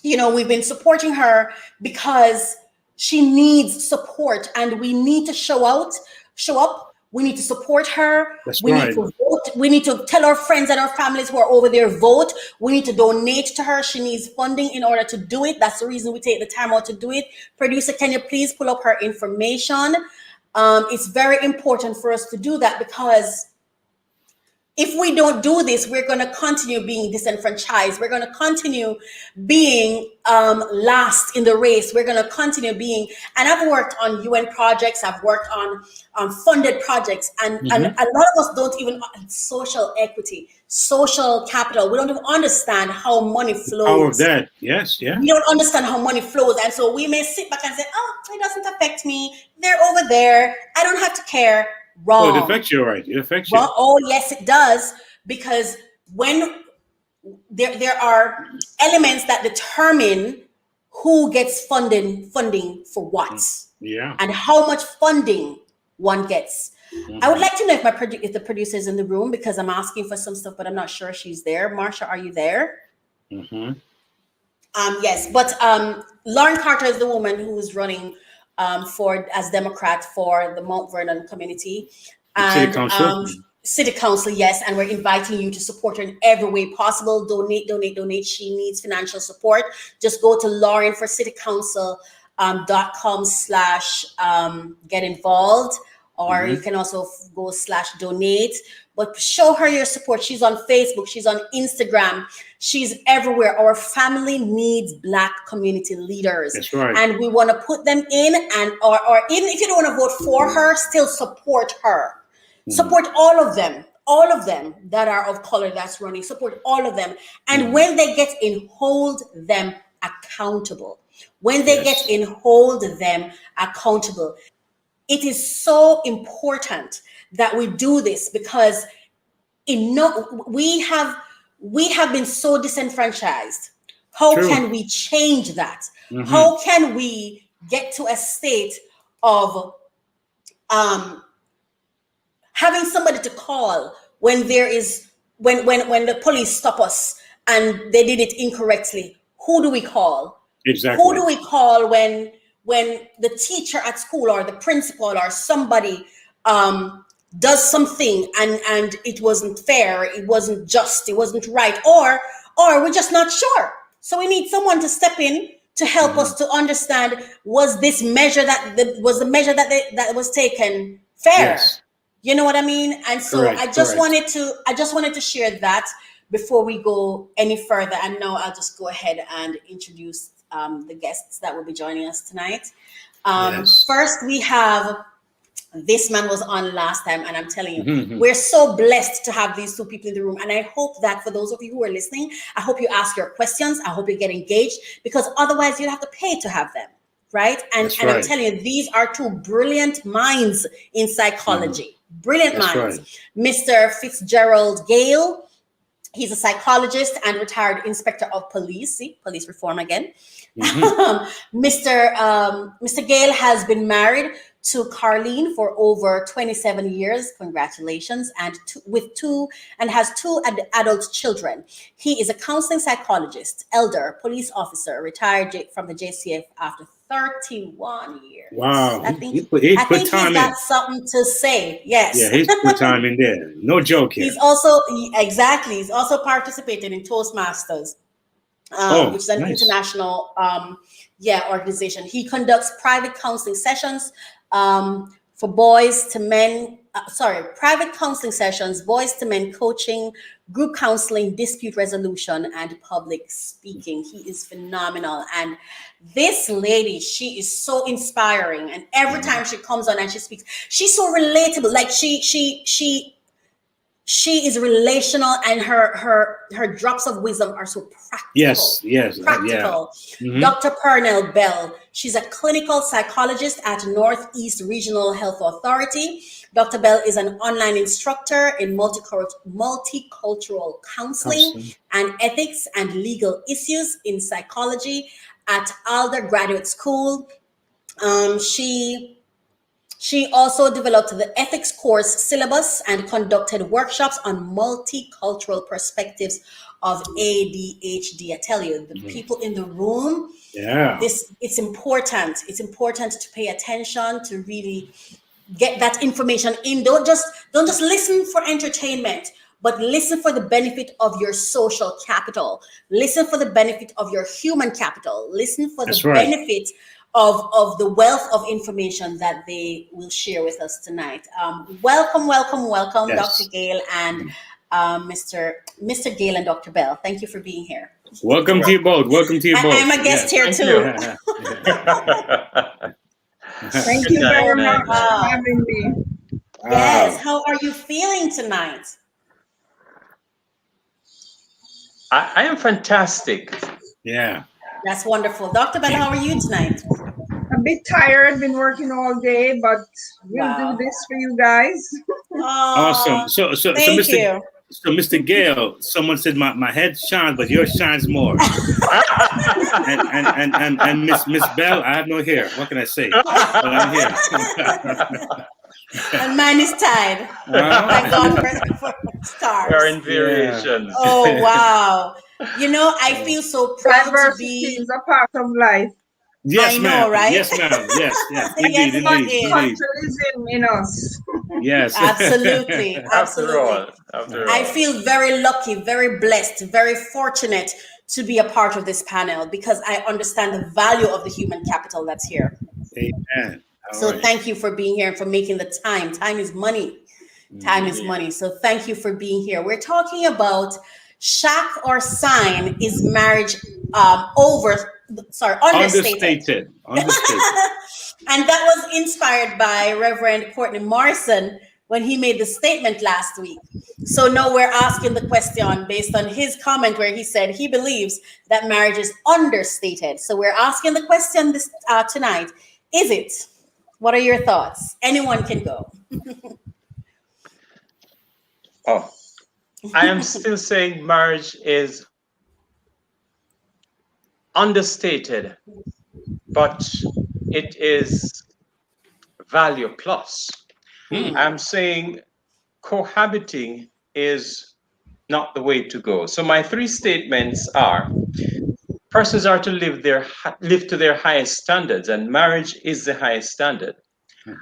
we've been supporting her because she needs support, and we need to show up We need to support her. That's we right. need to vote. We need to tell our friends and our families who are over there, vote. We need to donate to her. She needs funding in order to do it. That's the reason we take the time out to do it. Producer, can you please pull up her information? It's very important for us to do that, because if we don't do this, we're going to continue being disenfranchised. We're going to continue being last in the race. We're going to continue being, and I've worked on UN projects. I've worked on funded projects, and a lot of us don't even, social equity, social capital. We don't even understand how money flows. Power of that, yes, yeah. We don't understand how money flows. And so we may sit back and say, oh, it doesn't affect me. They're over there. I don't have to care. Wrong. Oh, it affects you, right? It affects you. Oh, yes, it does. Because when there are elements that determine who gets funding for what, and how much funding one gets. I would like to know if the producer is in the room, because I'm asking for some stuff, but I'm not sure she's there. Marsha, are you there? Yes, but Lauren Carter is the woman who is running as Democrat for the Mount Vernon community, and City Council, yes, and we're inviting you to support her in every way possible. Donate. She needs financial support. Just go to laurenforcitycouncil.com/get involved, or you can also go /donate. But show her your support. She's on Facebook. She's on Instagram. She's everywhere. Our family needs Black community leaders. That's right. And we want to put them in, and or even if you don't want to vote for her, still support her. Support all of them that are of color that's running. Support all of them. And when they get in, hold them accountable. When they get in, hold them accountable. It is so important that we do this, because we have been so disenfranchised. How can we change that? How can we get to a state of having somebody to call when the police stop us and they did it incorrectly? Who do we call? Exactly. Who do we call when the teacher at school or the principal or somebody does something and it wasn't fair, it wasn't just, it wasn't right, or we're just not sure? So we need someone to step in to help us to understand, was this measure that was taken fair? Yes. You know what I mean? And so Correct, I just wanted to share that before we go any further. And now I'll just go ahead and introduce the guests that will be joining us tonight. First, we have, this man was on last time, and I'm telling you, we're so blessed to have these two people in the room. And I hope that for those of you who are listening, I hope you ask your questions. I hope you get engaged, because otherwise you'd have to pay to have them, right? And I'm telling you, these are two brilliant minds in psychology. Brilliant minds. Right. Mr. Fitzgerald Gale, he's a psychologist and retired inspector of police. See, police reform again. Mr. Gale has been married to Carlene for over 27 years. Congratulations. And has two adult children. He is a counseling psychologist, elder, police officer, retired from the JCF after 31 years. Wow. I think he's he's got something to say. Yes. Yeah, he's put time in there. No joke here. He's also participated in Toastmasters, which is an international organization. He conducts private counseling sessions for boys to men, private counseling sessions, boys to men coaching, group counseling, dispute resolution, and public speaking. He is phenomenal. And this lady, she is so inspiring. And every time she comes on and she speaks, she's so relatable. Like she is relational, and her drops of wisdom are so practical. Yes. Practical. Dr. Pernell Bell, she's a clinical psychologist at Northeast Regional Health Authority. Dr. Bell is an online instructor in multicultural counseling and ethics and legal issues in psychology at Alder Graduate School. She also developed the ethics course syllabus and conducted workshops on multicultural perspectives of ADHD. I tell you, the people in the room, it's important. It's important to pay attention, to really get that information in. Don't just listen for entertainment, but listen for the benefit of your social capital. Listen for the benefit of your human capital. Listen for the That's right. benefit of the wealth of information that they will share with us tonight. Welcome, welcome, welcome, Yes. Dr. Gale and Mr. Gale and Dr. Bell. Thank you for being here. Welcome to you both. Welcome to you both. I'm a guest here Thank too. Thank you very much for Wow. having me. Yes. How are you feeling tonight? I am fantastic. Yeah. That's wonderful. Dr. Bell, how are you tonight? A bit tired, been working all day, but we'll Wow. do this for you guys. Awesome. So Thank Mr. you. So Mr. Gale, someone said my head shines, but yours shines more. and Miss Bell, I have no hair. What can I say? But I'm here. And mine is tied. Thank God for stars. We are in variations. Oh, wow. You know, I feel so proud to Diversity be. is a part of life. Yes, I ma'am. know, right? Yes, ma'am. Yes, yes. Indeed, Yes, it indeed, is. indeed. Culturalism in us. Yes. Absolutely. After all. I feel very lucky, very blessed, very fortunate to be a part of this panel because I understand the value of the human capital that's here. Amen. All So right. thank you for being here and for making the time. Time is money. Time is money. So thank you for being here. We're talking about shock or sign is marriage understated. Understated. And that was inspired by Reverend Courtney Morrison when he made the statement last week. So now we're asking the question based on his comment where he said he believes that marriage is understated. So we're asking the question this tonight. Is it? What are your thoughts? Anyone can go. Oh, I am still saying marriage is understated, but it is value plus. I'm saying cohabiting is not the way to go. So my three statements are: persons are to live to their highest standards, and marriage is the highest standard.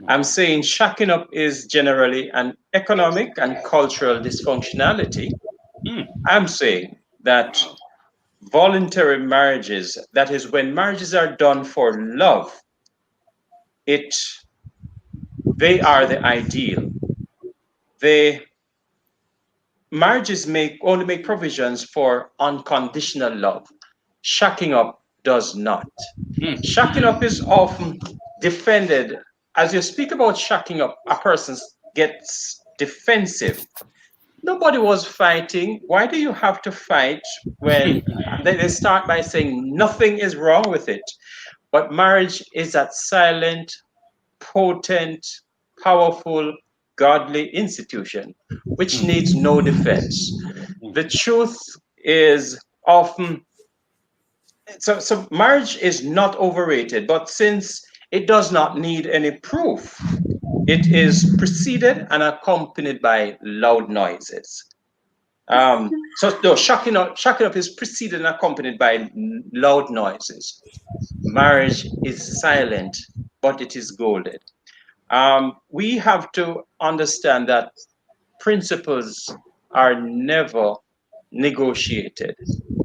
I'm saying shacking up is generally an economic and cultural dysfunctionality. I'm saying that voluntary marriages, that is when marriages are done for love, they are the ideal. Marriages only make provisions for unconditional love. Shacking up does not. Shacking up is often defended. As you speak about shacking up, a person gets defensive. Nobody was fighting. Why do you have to fight when they start by saying nothing is wrong with it? But marriage is that silent, potent, powerful, godly institution which needs no defense. The truth is often so marriage is not overrated, but since it does not need any proof, it is preceded and accompanied by loud noises. Shocking up is preceded and accompanied by loud noises. Marriage is silent, but it is golden. We have to understand that principles are never negotiated.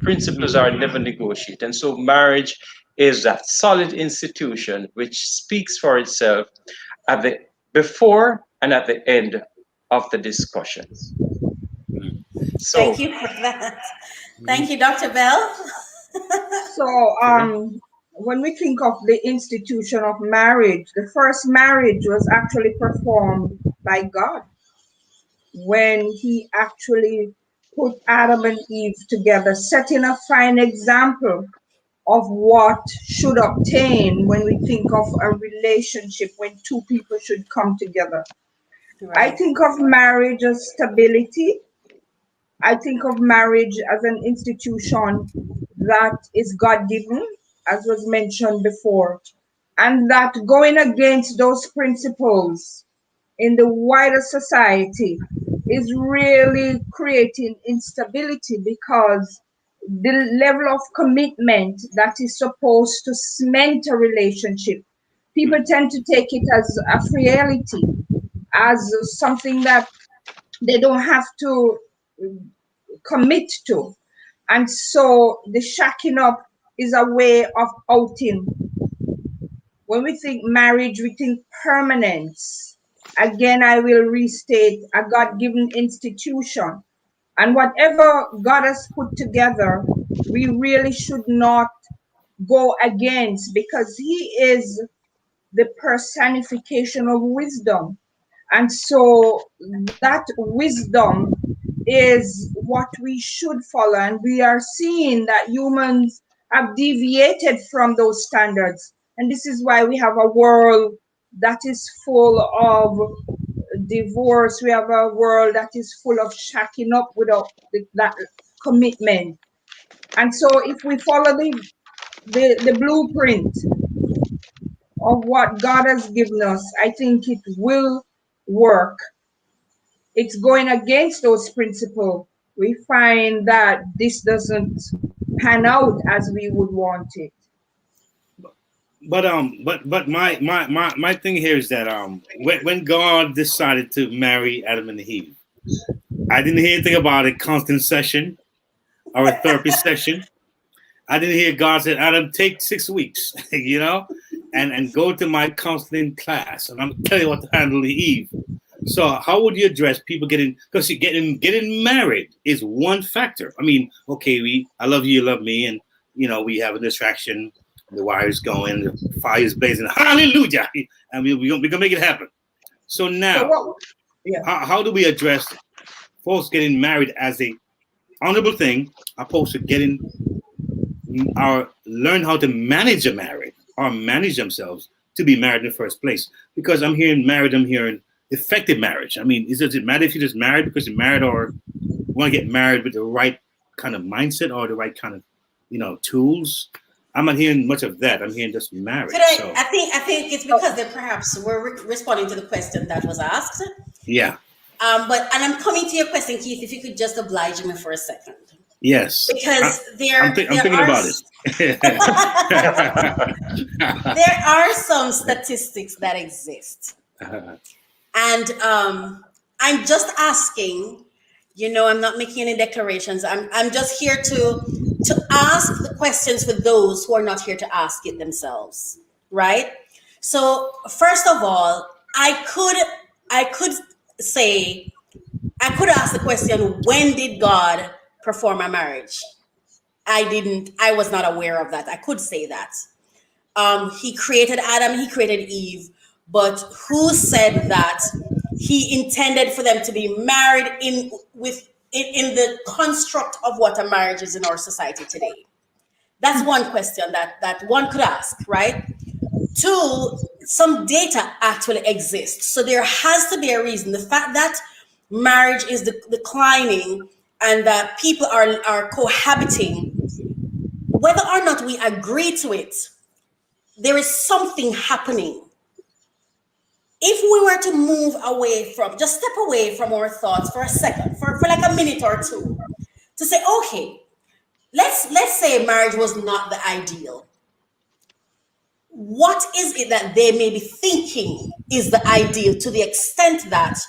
Principles are never negotiated. And so marriage is that solid institution which speaks for itself at the before and at the end of the discussion. So, Thank you for that. Thank you, Dr. Bell. So, when we think of the institution of marriage, the first marriage was actually performed by God when He actually put Adam and Eve together, setting a fine example of what should obtain when we think of a relationship, when two people should come together. I Right. think of marriage as stability. I think of marriage as an institution that is God given, as was mentioned before, and that going against those principles in the wider society is really creating instability because the level of commitment that is supposed to cement a relationship People tend to take it as a reality, as something that they don't have to commit to. And so the shacking up is a way of outing. When we think marriage, we think permanence. Again, I will restate, a God-given institution. And whatever God has put together, we really should not go against, because He is the personification of wisdom. And so that wisdom is what we should follow. And we are seeing that humans have deviated from those standards. And this is why we have a world that is full of divorce. We have a world that is full of shacking up without that commitment. And so if we follow the blueprint of what God has given us, I think it will work. It's going against those principles. We find that this doesn't pan out as we would want it. But my thing here is that when God decided to marry Adam and Eve, I didn't hear anything about a counseling session or a therapy session. I didn't hear God said, Adam, take 6 weeks, and go to my counseling class, and I'm telling you what to handle the Eve. So how would you address people because getting married is one factor. I mean, okay, I love you, you love me, and we have a distraction, the wire's going, the fire's blazing, hallelujah, and we're gonna make it happen. So now, how do we address folks getting married as a honorable thing, opposed to learn how to manage a marriage or manage themselves to be married in the first place? Because I'm hearing effective marriage. I mean, does it matter if you're just married because you're married, or want to get married with the right kind of mindset or the right kind of, tools? I'm not hearing much of that. I'm hearing just marriage. I think it's because they perhaps were responding to the question that was asked. Yeah. And I'm coming to your question, Keith. If you could just oblige me for a second. Yes. Because I'm thinking about it. There are some statistics that exist. And I'm just asking, I'm not making any declarations. I'm just here to ask the questions for those who are not here to ask it themselves, right? So first of all, I could ask the question, when did God perform a marriage? I was not aware of that. I could say that. He created Adam, he created Eve, but who said that he intended for them to be married in the construct of what a marriage is in our society today? That's one question that one could ask, right? Two, some data actually exists. So there has to be a reason. The fact that marriage is declining and that people are cohabiting, whether or not we agree to it, there is something happening. If we were to move away just step away from our thoughts for a second, for like a minute or two, to say, okay, let's say marriage was not the ideal. What is it that they may be thinking is the ideal, to the extent that,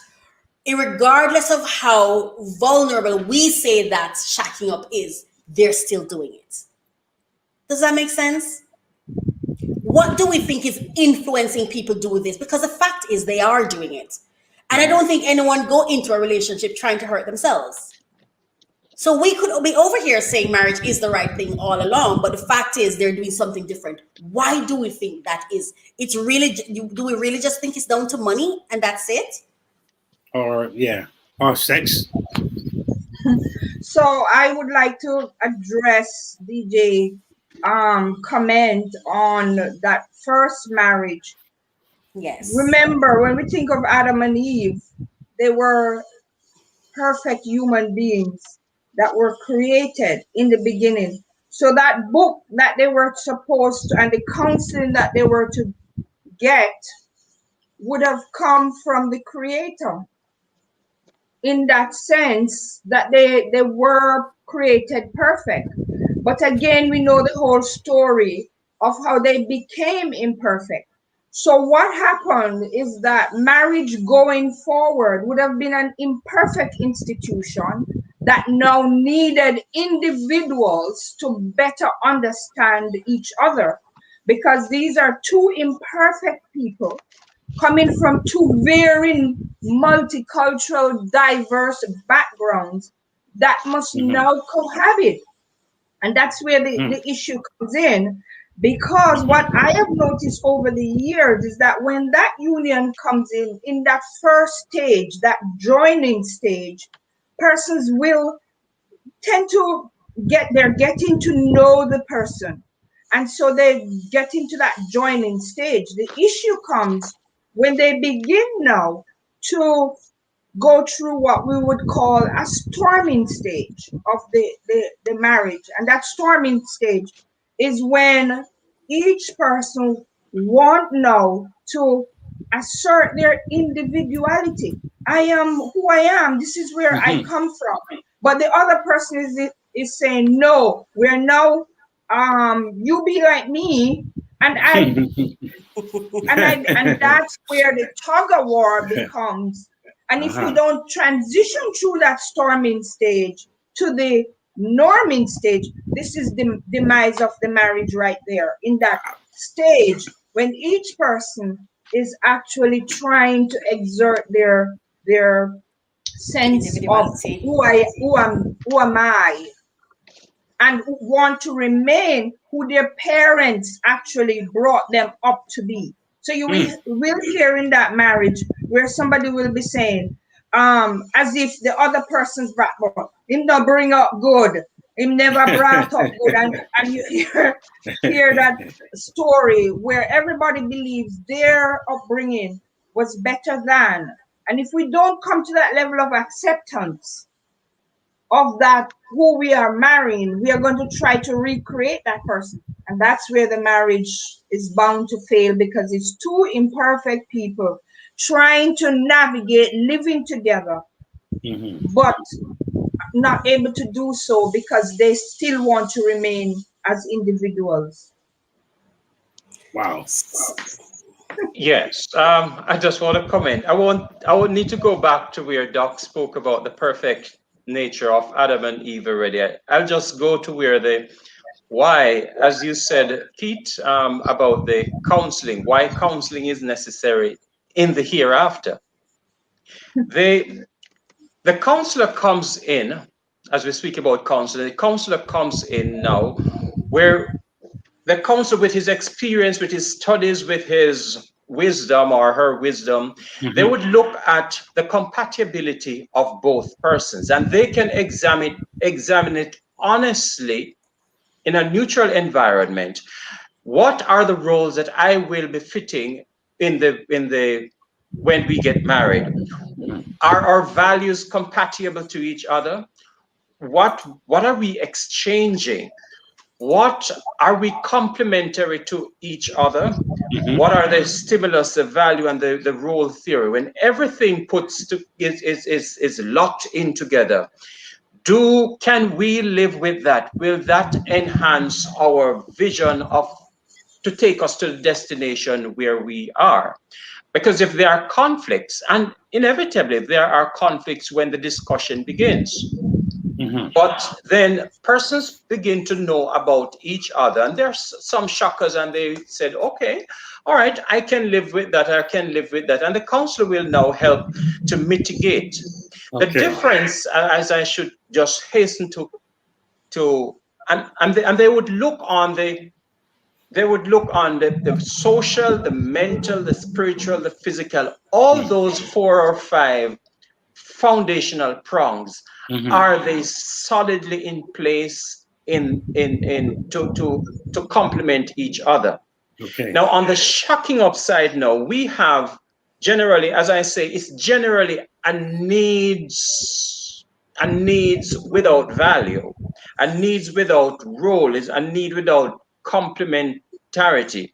regardless of how vulnerable we say that shacking up is, they're still doing it? Does that make sense? What do we think is influencing people do this? Because the fact is they are doing it. And I don't think anyone go into a relationship trying to hurt themselves. So we could be over here saying marriage is the right thing all along, but the fact is they're doing something different. Why do we think that is? Do we really just think it's down to money and that's it? Or sex. So I would like to address DJ comment on that first marriage. Yes. Remember, when we think of Adam and Eve, they were perfect human beings that were created in the beginning. So that book that they were supposed to, and the counseling that they were to get, would have come from the Creator, in that sense that they were created perfect. But again, we know the whole story of how they became imperfect. So what happened is that marriage going forward would have been an imperfect institution that now needed individuals to better understand each other, because these are two imperfect people coming from two very multicultural, diverse backgrounds that must now cohabit. And that's where the issue comes in. Because what I have noticed over the years is that when that union comes in that first stage, that joining stage, persons will tend to they're getting to know the person. And so they get into that joining stage. The issue comes when they begin now to go through what we would call a storming stage of the marriage. And that storming stage is when each person want now to assert their individuality. I am who I am. This is where I come from. But the other person is saying, no, we're now you be like me, and and that's where the tug of war becomes. And if we don't transition through that storming stage to the norming stage, this is the demise of the marriage right there. In that stage, when each person is actually trying to exert their sense of Individuality. who am I, and want to remain who their parents actually brought them up to be. So you will hear in that marriage where somebody will be saying, as if the other person's backbone, him not bring up good, him never brought up good, and you hear that story where everybody believes their upbringing was better than. And if we don't come to that level of acceptance of that who we are marrying, we are going to try to recreate that person. And that's where the marriage is bound to fail, because it's two imperfect people trying to navigate living together, but not able to do so because they still want to remain as individuals. Wow. Yes, I just want to comment. I would need to go back to where Doc spoke about the perfect nature of Adam and Eve already. I'll just go to where why, as you said, Pete, about the counseling, why counseling is necessary in the hereafter. The counselor comes in, as we speak about counseling, the counselor comes in now where the counselor, with his experience, with his studies, with his wisdom or her wisdom, they would look at the compatibility of both persons, and they can examine it honestly in a neutral environment. What are the roles that I will be fitting in the when we get married? Are our values compatible to each other? What are we exchanging? What are we complementary to each other? What are the stimulus, the value, and the role theory? When everything is locked in together, can we live with that? Will that enhance our vision to take us to the destination where we are? Because if there are conflicts, and inevitably there are conflicts when the discussion begins, but then persons begin to know about each other, and there's some shockers, and they said, okay, all right, I can live with that, I can live with that. And the counselor will now help to mitigate. The difference, as I should just hasten and they would look on the social, the mental, the spiritual, the physical, all those 4 or 5 foundational prongs. Are they solidly in place to complement each other? Now, on the shocking upside, now we have generally, as I say, it's generally a needs without value, a needs without role, is a need without complementarity.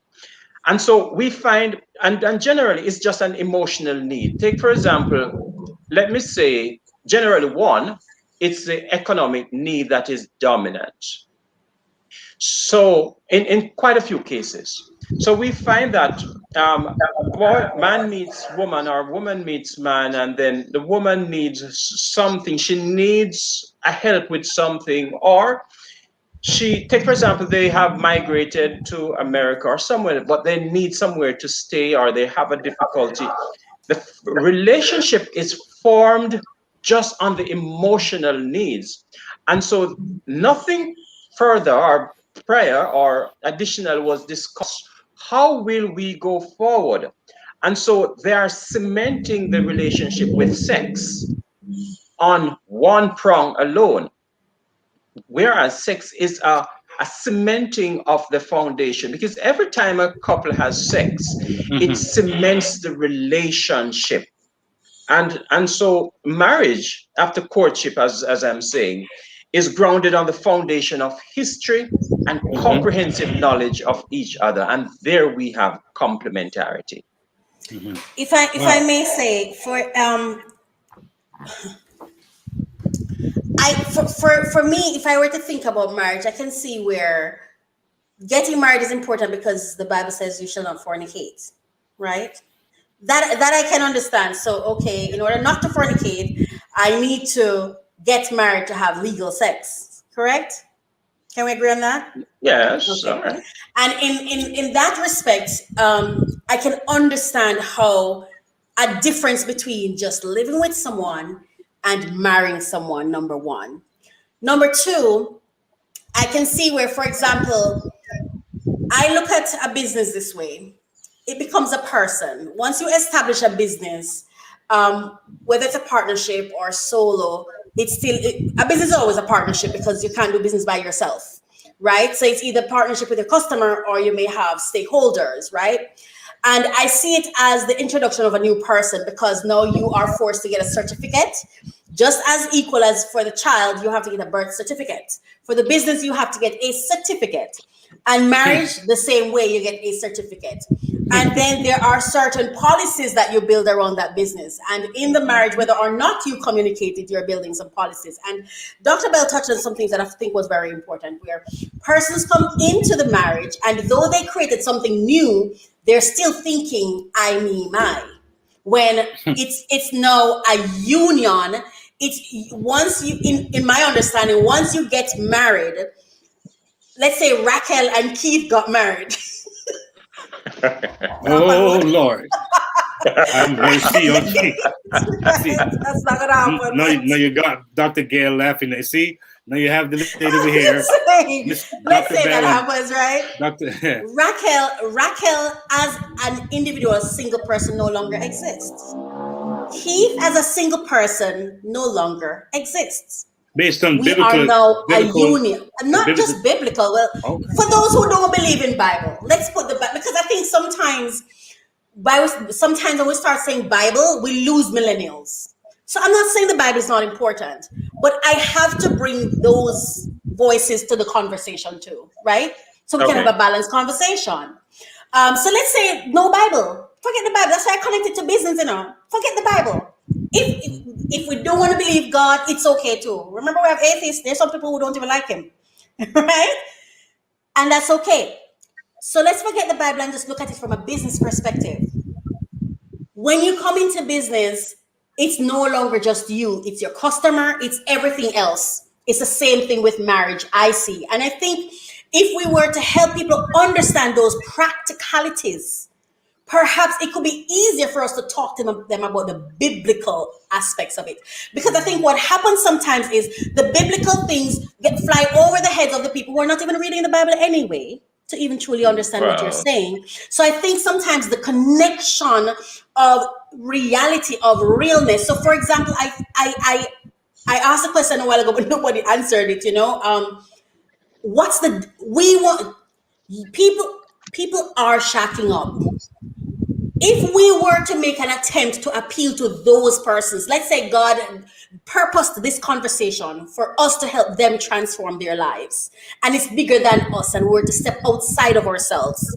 And so we find, and generally it's just an emotional need. Take, for example, let me say, generally one, it's the economic need that is dominant. So in quite a few cases. So we find that man meets woman or woman meets man, and then the woman needs something. She needs a help with something, or take for example, they have migrated to America or somewhere, but they need somewhere to stay, or they have a difficulty. The relationship is formed just on the emotional needs, and so nothing further or prior or additional was discussed. How will we go forward? And so they are cementing the relationship with sex on one prong alone, whereas sex is a cementing of the foundation, because every time a couple has sex, it cements the relationship. And so marriage after courtship, as I'm saying, is grounded on the foundation of history and comprehensive knowledge of each other, and there we have complementarity. If I may say, for me, if I were to think about marriage, I can see where getting married is important because the Bible says you shall not fornicate, right? That I can understand. So okay, in order not to fornicate, I need to get married to have legal sex. Correct? Can we agree on that? Yes. Okay. All right. And in that respect, I can understand how a difference between just living with someone and marrying someone, number one. Number two, I can see where, for example, I look at a business this way. It becomes a person. Once you establish a business, whether it's a partnership or solo, a business is always a partnership because you can't do business by yourself, right? So it's either partnership with your customer or you may have stakeholders, right? And I see it as the introduction of a new person because now you are forced to get a certificate. Just as equal as for the child, you have to get a birth certificate. For the business, you have to get a certificate. And marriage, the same way, you get a certificate. And then there are certain policies that you build around that business. And in the marriage, whether or not you communicated, you're building some policies. And Dr. Bell touched on something that I think was very important, where persons come into the marriage, and though they created something new, they're still thinking, I, me, my. When it's now a union. It's once you, in my understanding, once you get married, let's say Raquel and Keith got married. Oh Lord, I'm mercy on me. That's not gonna happen. No, you got Dr. Gail laughing. See, now you have the lady over here. Let's say that happens, right? Dr. Raquel as an individual, single person, no longer exists. Keith as a single person no longer exists. Based on we biblical, are now biblical, a union, not biblical, just biblical. Well, okay. For those who don't believe in Bible, let's put the Bible, because I think sometimes when we start saying Bible, we lose millennials. So I'm not saying the Bible is not important, but I have to bring those voices to the conversation too, right? So we can have a balanced conversation. So let's say no Bible. Forget the Bible. That's why I connected to business, Forget the Bible. If we don't want to believe God, it's okay too. Remember, we have atheists. There's some people who don't even like him, right? And that's okay. So let's forget the Bible and just look at it from a business perspective. When you come into business, it's no longer just you. It's your customer. It's everything else. It's the same thing with marriage, I see. And I think if we were to help people understand those practicalities, perhaps it could be easier for us to talk to them about the biblical aspects of it. Because I think what happens sometimes is the biblical things fly over the heads of the people who are not even reading the Bible anyway to even truly understand what you're saying. So I think sometimes the connection of reality, of realness. So for example, I asked a question a while ago, but nobody answered it, people are shacking up. If we were to make an attempt to appeal to those persons, let's say God purposed this conversation for us to help them transform their lives, and it's bigger than us, and we're to step outside of ourselves.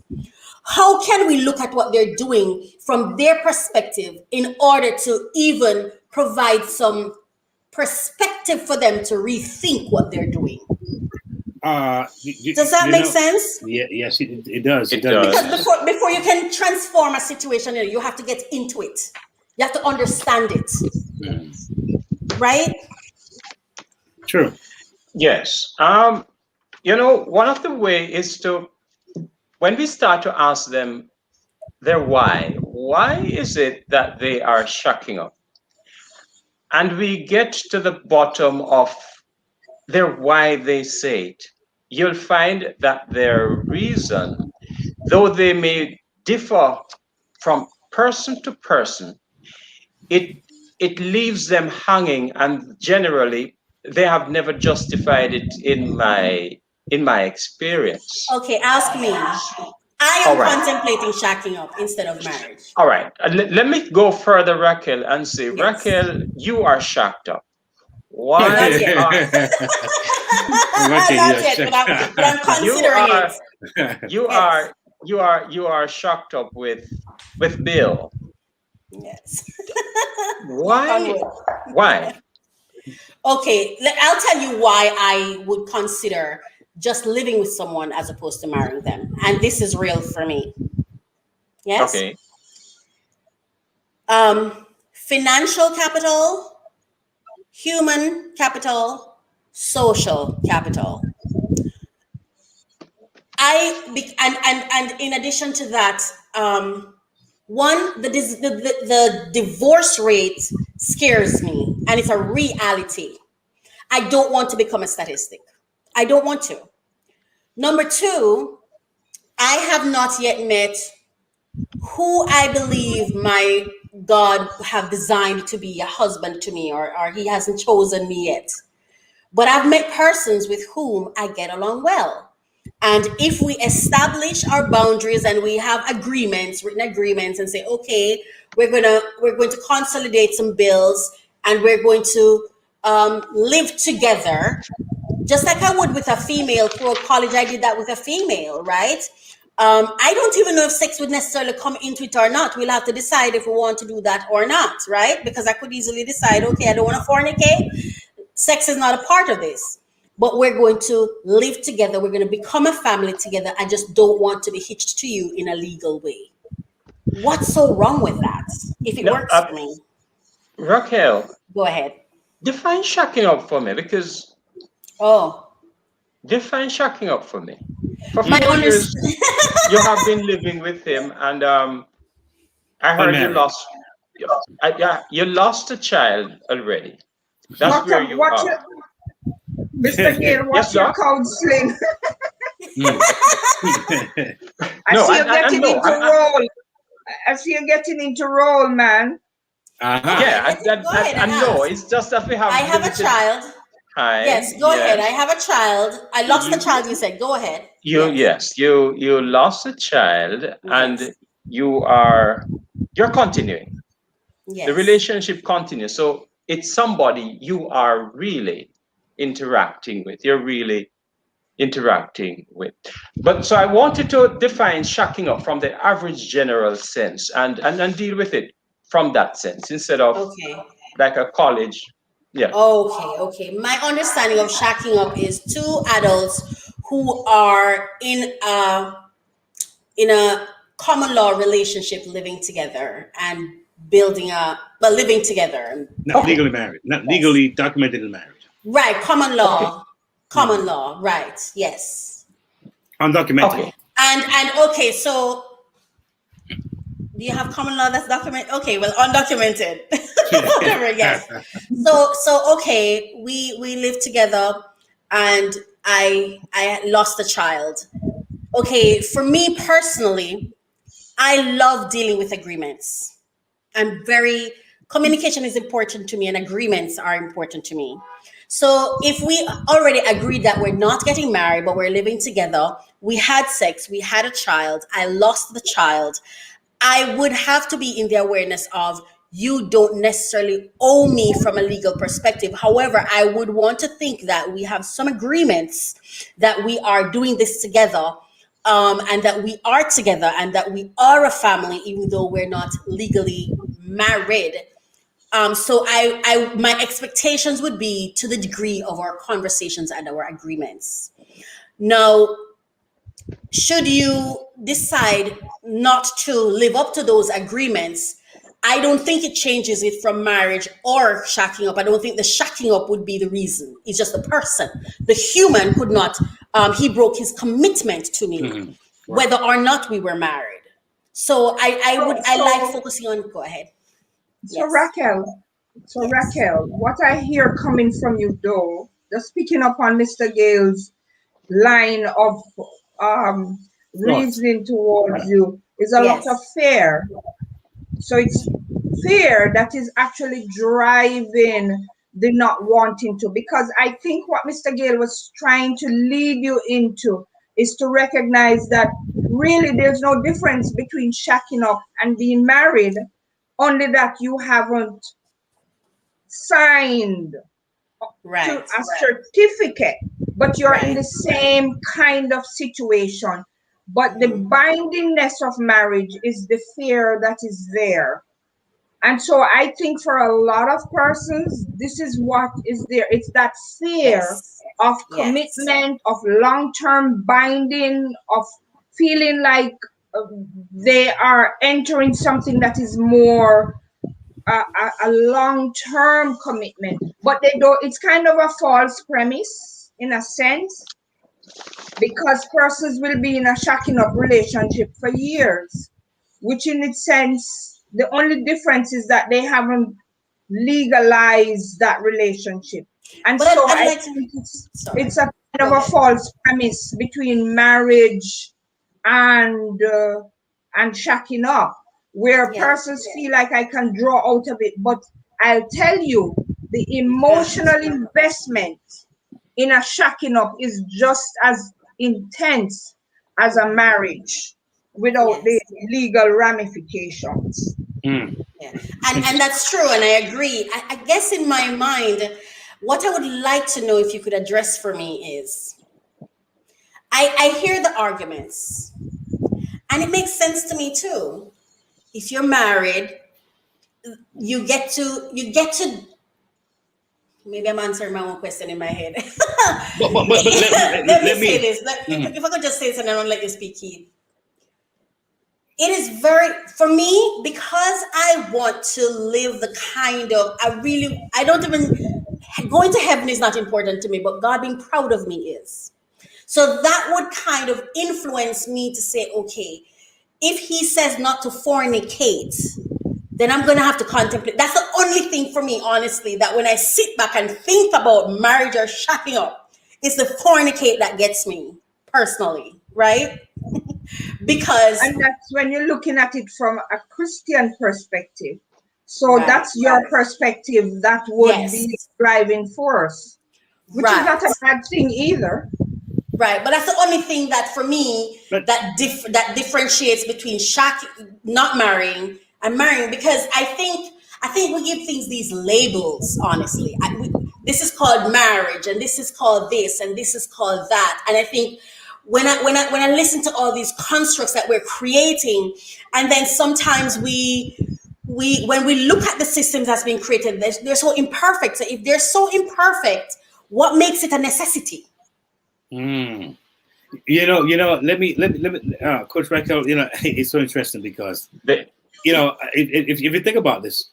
How can we look at what they're doing from their perspective in order to even provide some perspective for them to rethink what they're doing? Does that make sense? Yeah, yes, it does. It does. Because before you can transform a situation, you have to get into it. You have to understand it. Right? True. Yes. One of the way is to, when we start to ask them their why is it that they are shacking up? And we get to the bottom of their why they say it. You'll find that their reason, though they may differ from person to person, it leaves them hanging, and generally they have never justified it in my experience. Okay, ask me. I am All right. contemplating shacking up instead of marriage. All right. Let me go further, Raquel, and say, Yes. Raquel, you are shacked up. Why? Not yet. Not yet, but I'm considering it. You are shocked up with Bill. Yes. Why? Why? Okay, I'll tell you why I would consider just living with someone as opposed to marrying them. And this is real for me. Yes? Okay. Financial capital, human capital, social capital. And in addition to that, the divorce rate scares me, and it's a reality. I don't want to become a statistic. I don't want to. Number two, I have not yet met who I believe my God have designed to be a husband to me, or he hasn't chosen me yet. But I've met persons with whom I get along well. And if we establish our boundaries and we have agreements, written agreements, and say, okay, we're going to consolidate some bills and we're going to live together, just like I would with a female throughout college. I did that with a female, right? I don't even know if sex would necessarily come into it or not. We'll have to decide if we want to do that or not, right? Because I could easily decide, okay, I don't want to fornicate. Sex is not a part of this. But we're going to live together. We're going to become a family together. I just don't want to be hitched to you in a legal way. What's so wrong with that? If it works for me. Raquel. Go ahead. Define shacking up for me, because... Define shacking up for me. For 4 years, you have been living with him, and I heard you lost... you lost a child already. That's where you are. Mr. Gill, what's your counseling? I see you're getting into role, man. Yeah, I know. It's just that we have. I have a child. Hi. Yes, go ahead. I have a child. I lost the child. You said, go ahead. You lost a child, and you're continuing. Yes. The relationship continues. So it's somebody you are really interacting with. You're really interacting with. But so I wanted to define shacking up from the average general sense and deal with it from that sense instead of like a college. Yeah. Okay. My understanding of shacking up is two adults who are in a common law relationship, living together and living together. Not legally married, not legally documented in marriage. Right, common law. Common law, right, yes. Undocumented. Okay. And okay, so do you have common law that's documented? Okay, well, undocumented. Whatever, yes. So okay, we live together and I lost a child. Okay, for me personally, I love dealing with agreements. Communication is important to me and agreements are important to me. So if we already agreed that we're not getting married, but we're living together, we had sex, we had a child, I lost the child, I would have to be in the awareness of you don't necessarily owe me from a legal perspective. However, I would want to think that we have some agreements that we are doing this together, and that we are together and that we are a family, even though we're not legally married. So my expectations would be to the degree of our conversations and our agreements. Now, should you decide not to live up to those agreements, I don't think it changes it from marriage or shacking up. I don't think the shacking up would be the reason. It's just the person. The human could not, he broke his commitment to me, whether or not we were married. So I like focusing on, go ahead. So Raquel, what I hear coming from you though, just picking up on Mr. Gale's line of reasoning towards you, is a lot of fear. So it's fear that is actually driving the not wanting to, because I think what Mr. Gale was trying to lead you into is to recognize that really there's no difference between shacking up and being married, only that you haven't signed to a certificate, but you're in the same kind of situation. But the bindingness of marriage is the fear that is there. And so I think for a lot of persons, this is what is there. It's that fear of commitment, of long-term binding, of feeling like they are entering something that is more a long-term commitment. But they don't. It's kind of a false premise in a sense, because persons will be in a shacking up relationship for years, which in its sense, the only difference is that they haven't legalized that relationship. And But so I'd I like think it's a kind of a false premise between marriage and shacking up, where persons feel like I can draw out of it. But I'll tell you, the emotional investment in a shacking up is just as intense as a marriage without the legal ramifications. And that's true, and I agree. I guess in my mind, what I would like to know, if you could address for me, is I hear the arguments, and it makes sense to me too. If you're married, you get to maybe I'm answering my own question in my head. but let me say this. If I could just say this and I don't let you speak, Keith. It is for me, because I want to live the kind of, I don't even, going to heaven is not important to me, but God being proud of me is. So that would kind of influence me to say, okay, if he says not to fornicate, then I'm going to have to contemplate. That's the only thing for me, honestly, that when I sit back and think about marriage or shacking up, it's the fornicate that gets me personally, right? And that's when you're looking at it from a Christian perspective. So that's your perspective that would be the driving force, which is not a bad thing either. Right, but that's the only thing that for me that differentiates between not marrying and marrying, because I think we give things these labels. Honestly, this is called marriage, and this is called this, and this is called that, and I think when I listen to all these constructs that we're creating, and then sometimes when we look at the systems that's being created, they're so imperfect. So if they're so imperfect, what makes it a necessity? Let me, Coach Raquel, it's so interesting because, if you think about this,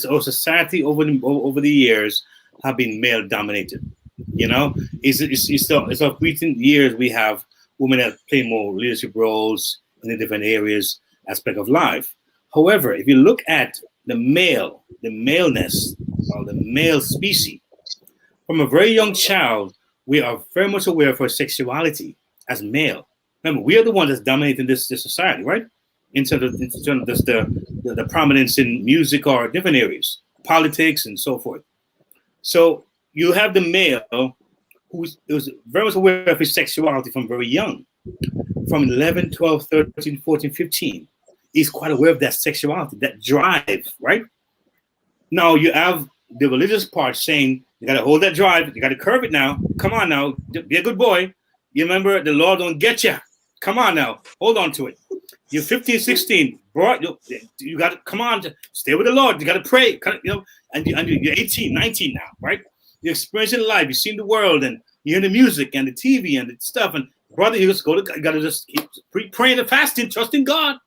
our society over the years have been male dominated. It's of recent years we have women that play more leadership roles in the different areas, aspect of life. However, if you look at the maleness, or the male species, from a very young child, we are very much aware of our sexuality as male. Remember, we are the ones that's dominating this society, right? In terms of the prominence in music or different areas, politics and so forth. So you have the male who was very much aware of his sexuality from very young. From 11, 12, 13, 14, 15. He's quite aware of that sexuality, that drive, right? Now you have the religious part saying, you got to hold that drive. You got to curb it now. Come on now. Be a good boy. You remember, the law don't get you. Come on now. Hold on to it. You're 15, 16, bro. You got to come on, stay with the Lord. You got to pray, and you're 18, 19 now, right? You're experiencing life. You've seen the world, and you hear the music and the TV and the stuff. And brother, you got to just keep praying and fasting, trusting God.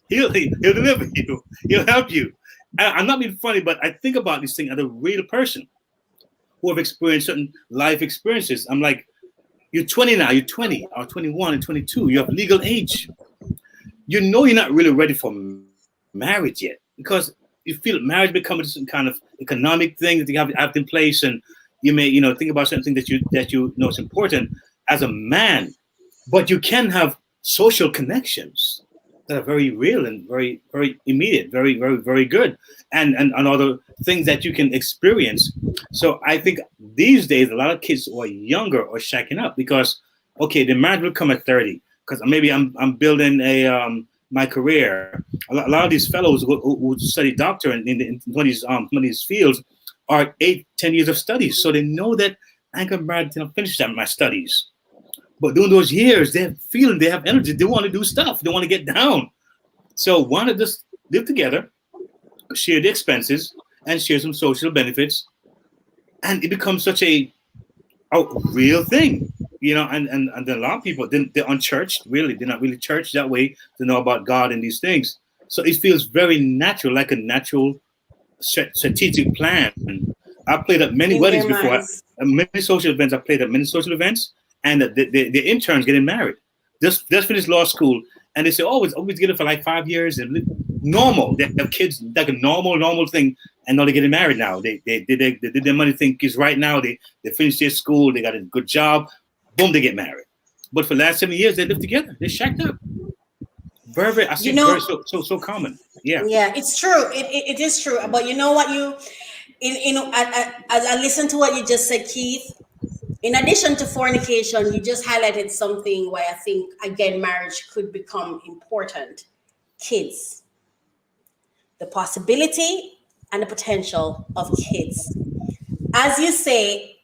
He'll deliver you. He'll help you. I'm not being funny, but I think about this thing as a real person who have experienced certain life experiences. I'm like, you're 20 now. You're 20 or 21 and 22. You have legal age. You know you're not really ready for marriage yet because you feel marriage becomes some kind of economic thing that you have in place, and you may think about certain things that you know is important as a man, but you can have social connections that are very real and very, very immediate, very, very, very good, and other things that you can experience. So I think these days a lot of kids who are younger are shacking up because the marriage will come at 30. Because maybe I'm building my career. A lot of these fellows who study doctor in one of these fields are 8-10 years of studies, so they know that I ain't gonna finish my studies. But during those years, they have energy. They want to do stuff. They want to get down. So want to just live together, share the expenses, and share some social benefits, and it becomes such a real thing. And a lot of people, they're unchurched, really. They're not really churched that way to know about God and these things. So it feels very natural, like a natural strategic plan. I played at many weddings before, many social events. I played at many social events, and the interns getting married. Just finished law school, and they say, always get it for like 5 years. And normal, they have kids, like a normal thing. And now they're getting married now. They did their money thing is right now. They finished their school, they got a good job. Boom, they get married. But for the last 7 years, they live together. They're shacked up. Very, very. I see very so common. Yeah. Yeah, it's true. It is true. But you know what? As I listen to what you just said, Keith. In addition to fornication, you just highlighted something where I think again marriage could become important. Kids. The possibility and the potential of kids. As you say,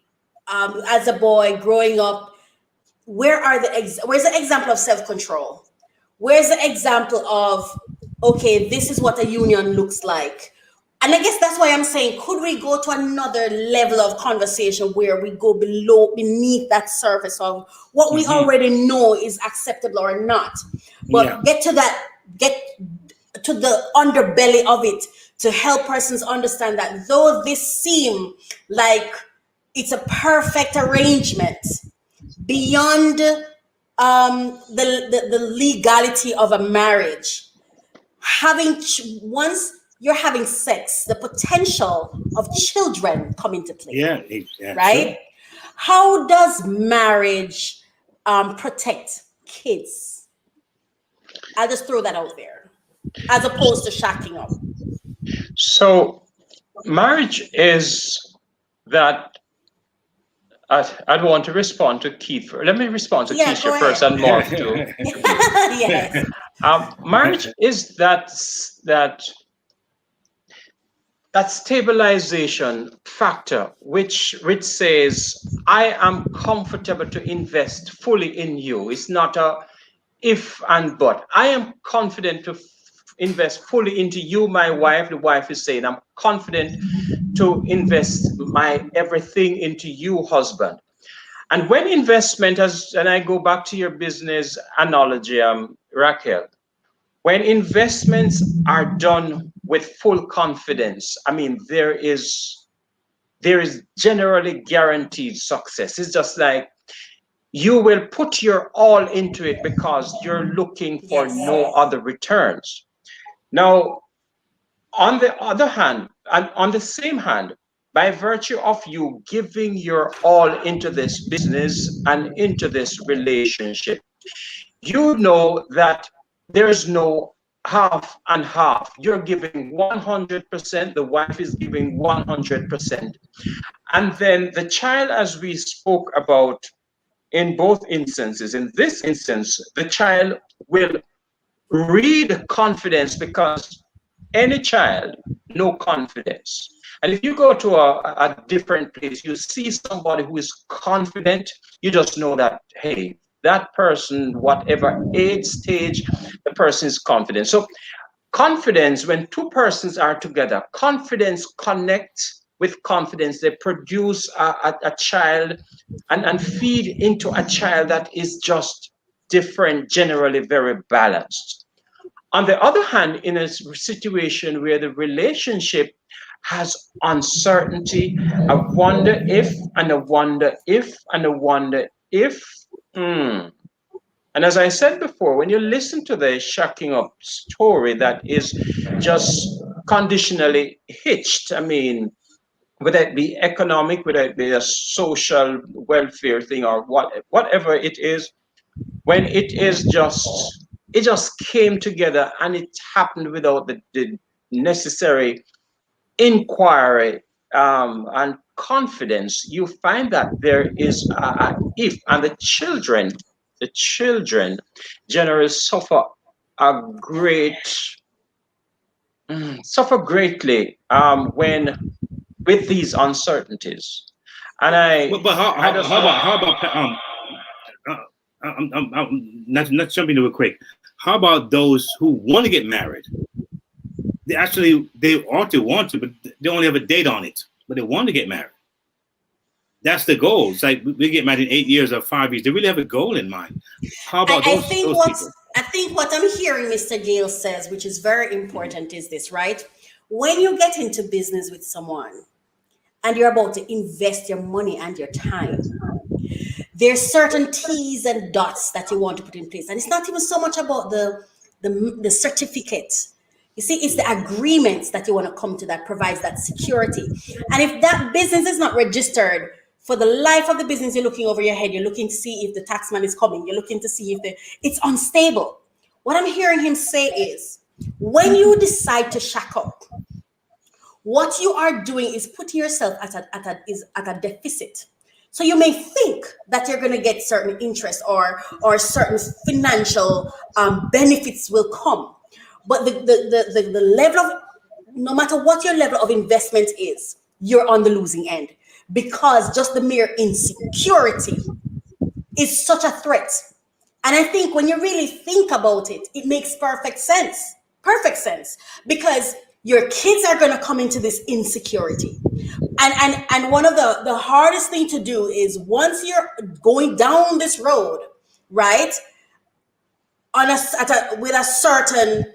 as a boy growing up. Where's the example of self-control? Where's the example of, okay, this is what a union looks like? And I guess that's why I'm saying, could we go to another level of conversation where we go beneath that surface of what we already know is acceptable or not, but get to the underbelly of it to help persons understand that though this seem like it's a perfect arrangement, beyond the legality of a marriage, once you're having sex, the potential of children come into play. Yeah, right? Sure. How does marriage protect kids? I'll just throw that out there, as opposed to shacking up. So, marriage is that. I don't want to respond to Keith. Let me respond to Keisha first and Mark too. Yes. Marriage is that stabilization factor, which says, I am comfortable to invest fully in you. It's not a if and but. I am confident to invest fully into you, my wife. The wife is saying, I'm confident to invest my everything into you, husband. And when investment, and I go back to your business analogy, Raquel, when investments are done with full confidence, I mean, there is generally guaranteed success. It's just like you will put your all into it because you're looking for no other returns. Now, on the other hand, and on the same hand, by virtue of you giving your all into this business and into this relationship, you know that there's no half and half. You're giving 100%, the wife is giving 100%. And then the child, as we spoke about in both instances, in this instance, the child will read confidence because any child, no confidence. And if you go to a different place, you see somebody who is confident, you just know that, hey, that person, whatever age stage, the person is confident. So confidence, when two persons are together, confidence connects with confidence. They produce a child and feed into a child that is just different, generally very balanced. On the other hand, in a situation where the relationship has uncertainty, a wonder if, and a wonder if, and a wonder if. And as I said before, when you listen to the shocking up story that is just conditionally hitched, I mean, whether it be economic, whether it be a social welfare thing or whatever it is, when it just came together and it happened without the necessary inquiry and confidence, you find that there is a if, and the children generally a great suffer greatly when with these uncertainties. And But I just how about not jumping real quick. How about those who want to get married? They ought to want to, but they only have a date on it. But they want to get married. That's the goal. It's like we get married in 8 years or 5 years. They really have a goal in mind. How about those people? I think what I'm hearing Mr. Gale says, which is very important, is this, right? When you get into business with someone and you're about to invest your money and your time, there's certain T's and dots that you want to put in place. And it's not even so much about the certificate. You see, it's the agreements that you want to come to that provides that security. And if that business is not registered, for the life of the business, you're looking over your head. You're looking to see if the taxman is coming. You're looking to see if it's unstable. What I'm hearing him say is, when you decide to shack up, what you are doing is putting yourself at a deficit. So you may think that you're going to get certain interest or certain financial benefits will come, but the level of, no matter what your level of investment is, you're on the losing end, because just the mere insecurity is such a threat. And I think when you really think about it, it makes perfect sense, because your kids are going to come into this insecurity. And one of the hardest thing to do is, once you're going down this road, right, with a certain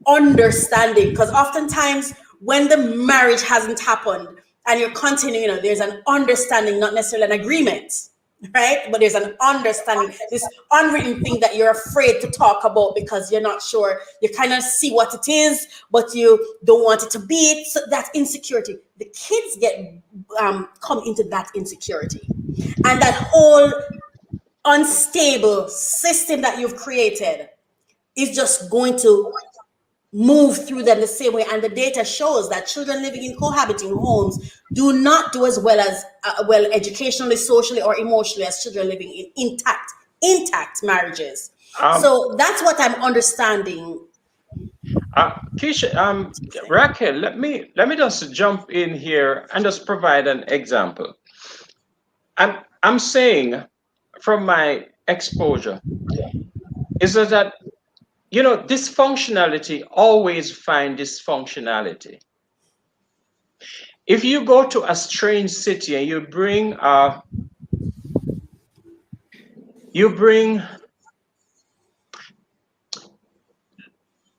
understanding, because oftentimes when the marriage hasn't happened and you're continuing, there's an understanding, not necessarily an agreement, right? But there's an understanding, this unwritten thing that you're afraid to talk about because you're not sure. You kind of see what it is, but you don't want it to be it. So that's insecurity. The kids come into that insecurity, and that whole unstable system that you've created is just going to move through them the same way. And the data shows that children living in cohabiting homes do not do as well educationally, socially, or emotionally as children living in intact marriages. So that's what I'm understanding. Keisha, Raquel, let me just jump in here and just provide an example. I'm saying from my exposure is that dysfunctionality always find dysfunctionality. If you go to a strange city and you bring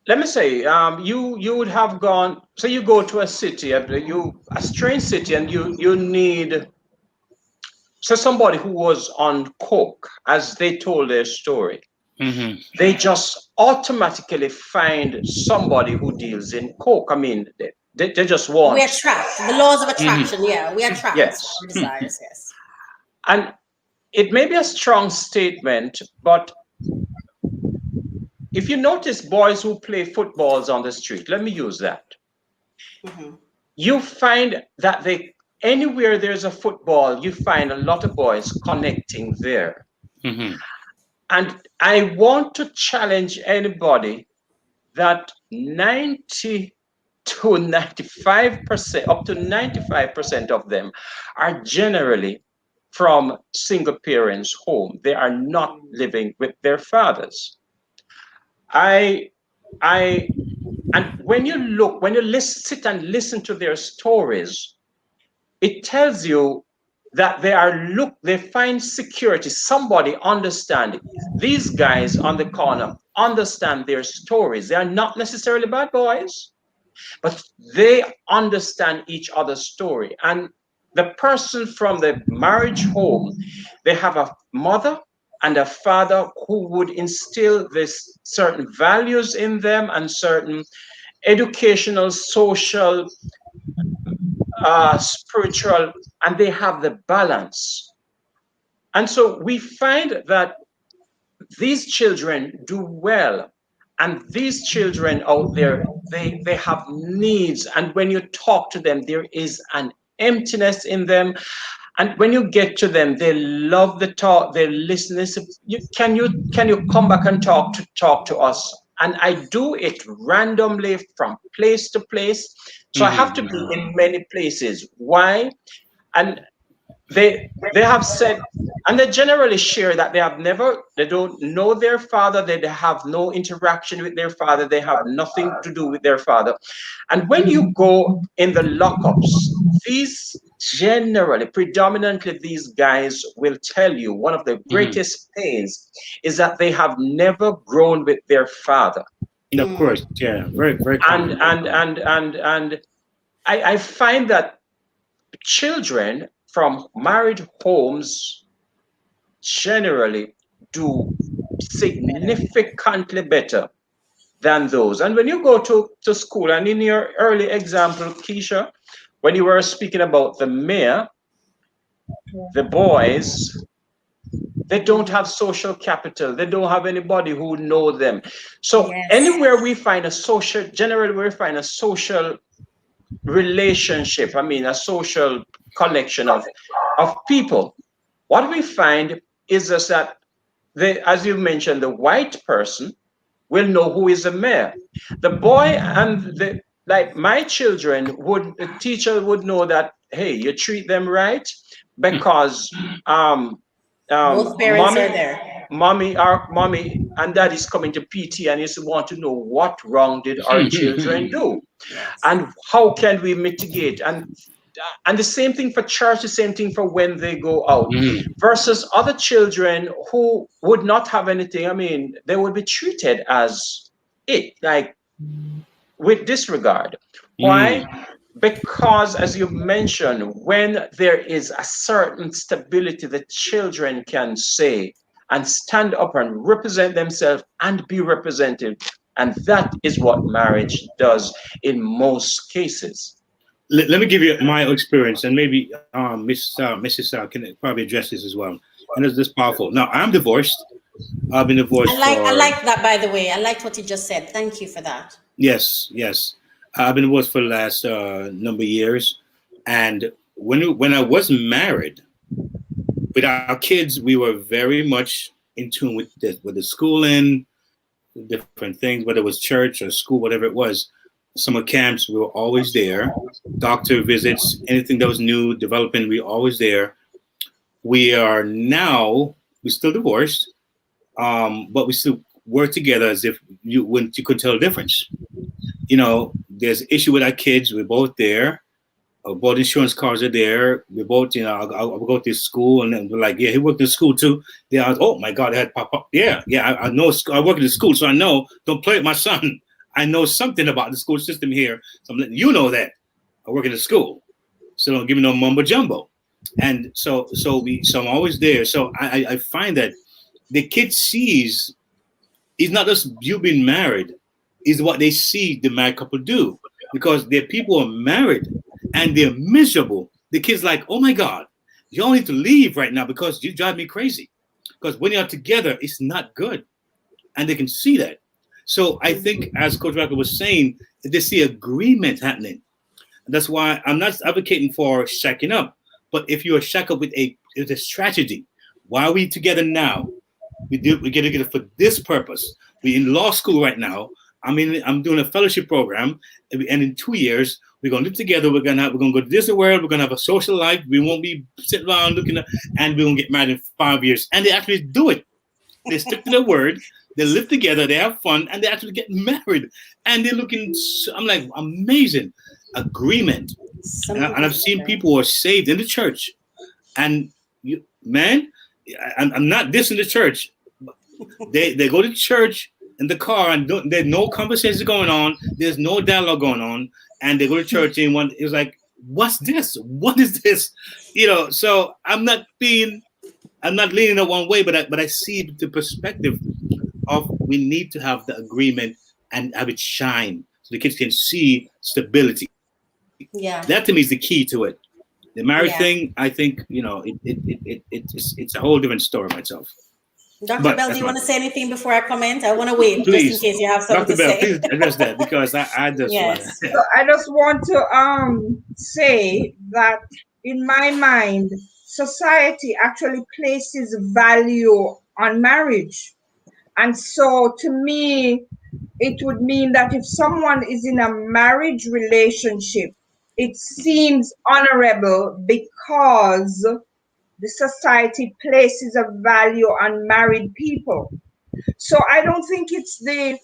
let me say, you would have gone, so you go to a city, a strange city, and you need, so somebody who was on coke, as they told their story. Mm-hmm. They just automatically find somebody who deals in coke. I mean, they just want. We attract the laws of attraction. Mm-hmm. Yeah, we attract our desires. Yes. And it may be a strong statement, but if you notice boys who play footballs on the street, let me use that. Mm-hmm. You find that anywhere there's a football, you find a lot of boys connecting there. Mm-hmm. And I want to challenge anybody that 90 to 95%, up to 95% of them are generally from single parents' home. They are not living with their fathers. I I and when you look, when you sit and listen to their stories, it tells you that they find security. Somebody understand. These guys on the corner understand their stories. They are not necessarily bad boys, but they understand each other's story. And the person from the marriage home, they have a mother and a father who would instill this certain values in them and certain educational, social, spiritual, and they have the balance. And so we find that these children do well, and these children out there, they have needs, and when you talk to them, there is an emptiness in them. And when you get to them, they love the talk, they listen. They say, can you come back and talk to us? And I do it randomly from place to place. So I have to be in many places. Why? And they have said, and they generally share that they don't know their father, they have no interaction with their father, they have nothing to do with their father. And when you go in the lockups, these generally, predominantly, these guys will tell you one of the greatest pains is that they have never grown with their father. Of course, yeah, very, very common. And I find that children from married homes generally do significantly better than those. And when you go to school, and in your early example, Keisha, when you were speaking about the mayor, the boys, they don't have social capital. They don't have anybody who know them. So anywhere we find a social, generally we find a social relationship, I mean a social collection of people, what we find is just that as you mentioned, the white person will know who is the mayor. The boy and like my children the teacher would know that, hey, you treat them right because Both parents are there. mommy and daddy's coming to PT and just want to know what wrong did our children do, and how can we mitigate. And the same thing for church, the same thing for when they go out, versus other children who would not have anything. I mean, they would be treated as like with disregard. Why? Because, as you mentioned, when there is a certain stability, the children can say and stand up and represent themselves and be represented. And that is what marriage does in most cases. Let me give you my experience, and maybe Mrs. Can probably address this as well. And it's this powerful. Now, I'm divorced. I've been divorced. I like that, by the way. I liked what you just said. Thank you for that. Yes. I've been divorced for the last number of years. And when I was married, with our kids, we were very much in tune with the schooling, different things, whether it was church or school, whatever it was. Summer camps, we were always there. Doctor visits, anything that was new, developing, we were always there. We're still divorced, but we still work together as if you could tell the difference. You know, there's an issue with our kids. We're both there. Both insurance cards are there. We both, I'll go to school, and then we're like, yeah, he worked in school too. Oh my God, I had pop up. Yeah, I know. I work in the school, so I know. Don't play with my son. I know something about the school system here, so I'm letting you know that I work in the school. So don't give me no mumbo jumbo. And so I'm always there. So I find that the kid sees, it's not just you being married, is what they see the married couple do, because their people are married and they're miserable. The kid's like, oh my God, you all need to leave right now because you drive me crazy. Because when you're together, it's not good, and they can see that. So I think, as Coach Rocker was saying, they see agreement happening. That's why I'm not advocating for shacking up. But if you are shack up with a strategy, why are we together now? We get together for this purpose. We're in law school right now. I'm doing a fellowship program, and in 2 years We're gonna live together. We're gonna go to Disney World. We're gonna have a social life. We won't be sitting around looking at, and we're gonna get married in 5 years. And they actually do it. They stick to their word. They live together. They have fun, and they actually get married. And they're looking. I'm like, amazing agreement. And I've seen people who are saved in the church, and man, I'm not dissing the church. They go to church in the car, and there's no conversations going on. There's no dialogue going on, and they go to church and it was like, what's this? What is this? So I'm not leaning in one way, but I see the perspective of we need to have the agreement and have it shine so the kids can see stability. Yeah, that to me is the key to it. The marriage thing, I think, it's a whole different story myself. Dr. Bell, do you want to say anything before I comment? I want to wait please, just in case you have something Dr. Bell, to say. please address that because I just Yes. So I just want to say that in my mind, society actually places value on marriage. And so to me, it would mean that if someone is in a marriage relationship, it seems honorable because the society places a value on married people. So I don't think it's the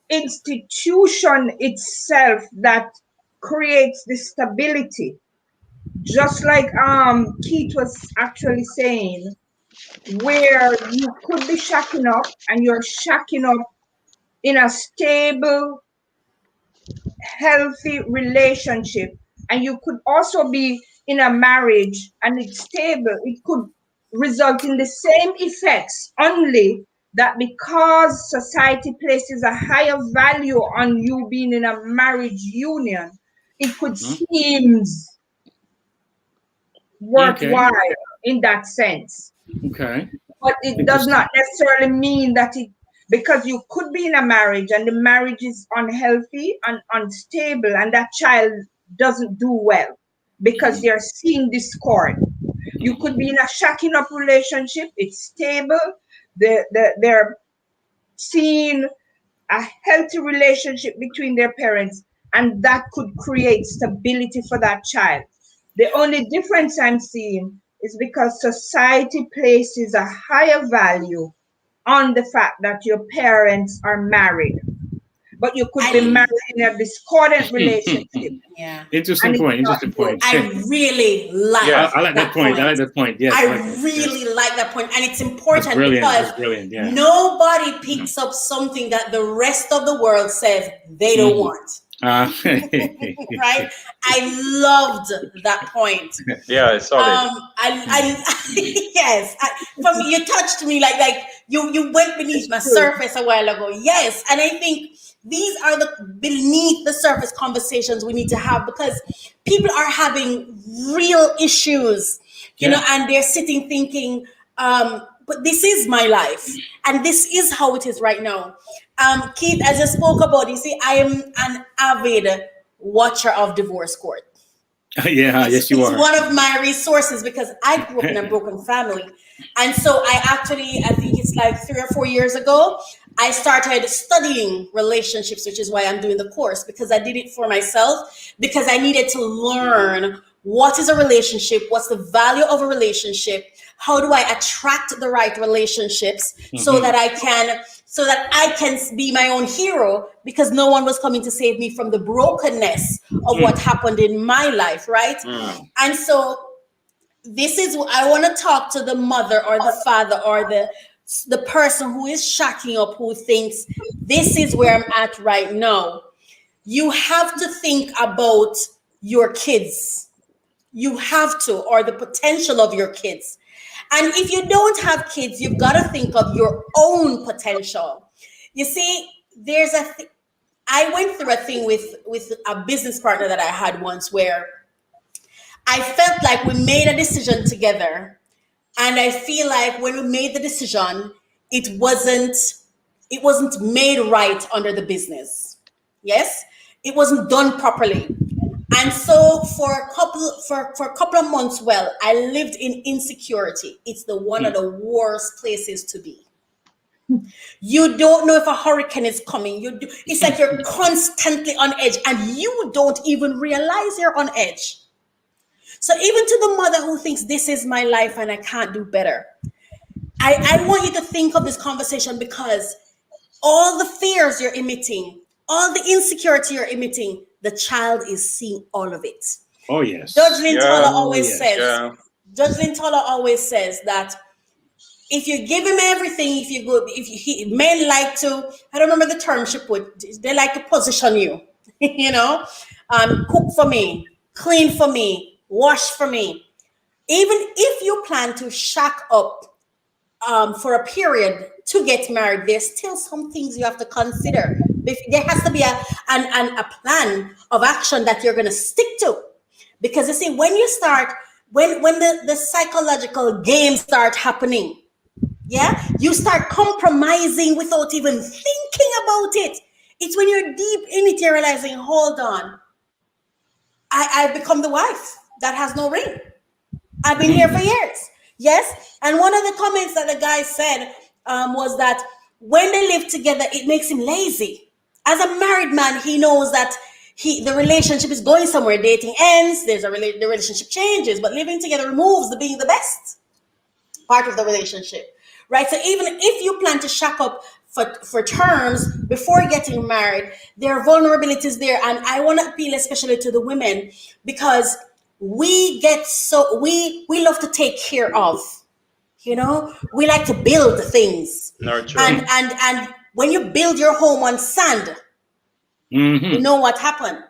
institution itself that creates the stability. Just like Keith was actually saying, where you could be shacking up and you're shacking up in a stable, healthy relationship, and you could also be in a marriage and it's stable. It could result in the same effects, only that because society places a higher value on you being in a marriage union, it could seem worthwhile in that sense. Okay. But it does not necessarily mean that because you could be in a marriage and the marriage is unhealthy and unstable and that child doesn't do well because they're seeing discord. You could be in a shacking up relationship, it's stable, they're seeing a healthy relationship between their parents, and that could create stability for that child. The only difference I'm seeing is because society places a higher value on the fact that your parents are married, but you could be married in a discordant relationship. Yeah. Interesting point. I really like I like that point. I like that point. Yes. I really like that point. And it's important because yeah. nobody picks up something that the rest of the world says they don't want. Right? I loved that point. Yeah, it's solid. Yes. You touched me like you went beneath my surface a while ago. Yes. And I think these are the beneath the surface conversations we need to have because people are having real issues, you know, and they're sitting thinking, but this is my life and this is how it is right now. Keith, as you spoke about, you see, I am an avid watcher of divorce court. Yes, you are. It's one of my resources because I grew up in a broken family. And so I think it's like 3 or 4 years ago, I started studying relationships, which is why I'm doing the course, because I did it for myself, because I needed to learn what is a relationship, what's the value of a relationship, how do I attract the right relationships so that I can be my own hero, because no one was coming to save me from the brokenness of what happened in my life, right? And so this is, I want to talk to the mother or the father or the person who is shacking up, who thinks this is where I'm at right now. You have to think about your kids. You have to, or the potential of your kids. And if you don't have kids, you've got to think of your own potential. You see, I went through a thing with a business partner that I had once where I felt like we made a decision together. And I feel like when we made the decision, it wasn't made right under the business. Yes, it wasn't done properly. And so for a couple of months, I lived in insecurity. It's one of the worst places to be. You don't know if a hurricane is coming. It's like you're constantly on edge and you don't even realize you're on edge. So even to the mother who thinks this is my life and I can't do better, I want you to think of this conversation, because all the fears you're emitting, all the insecurity you're emitting, the child is seeing all of it. Oh, yes. Judge Lintola yes. always says that if you give him everything, men like to, I don't remember the term she put, they like to position you, cook for me, clean for me, wash for me. Even if you plan to shack up for a period to get married, there's still some things you have to consider. There has to be a plan of action that you're going to stick to. Because you see, when the psychological games start happening, you start compromising without even thinking about it. It's when you're deep in it, you're realizing, hold on, I've become the wife that has no ring. I've been here for years. Yes. And one of the comments that the guy said was that when they live together, it makes him lazy. As a married man, he knows that the relationship is going somewhere. Dating ends, the relationship changes, but living together removes the being the best part of the relationship. Right? So even if you plan to shack up for terms before getting married, there are vulnerabilities there. And I want to appeal especially to the women, because we love to take care of, we like to build things. Nurture. And when you build your home on sand, you know what happened,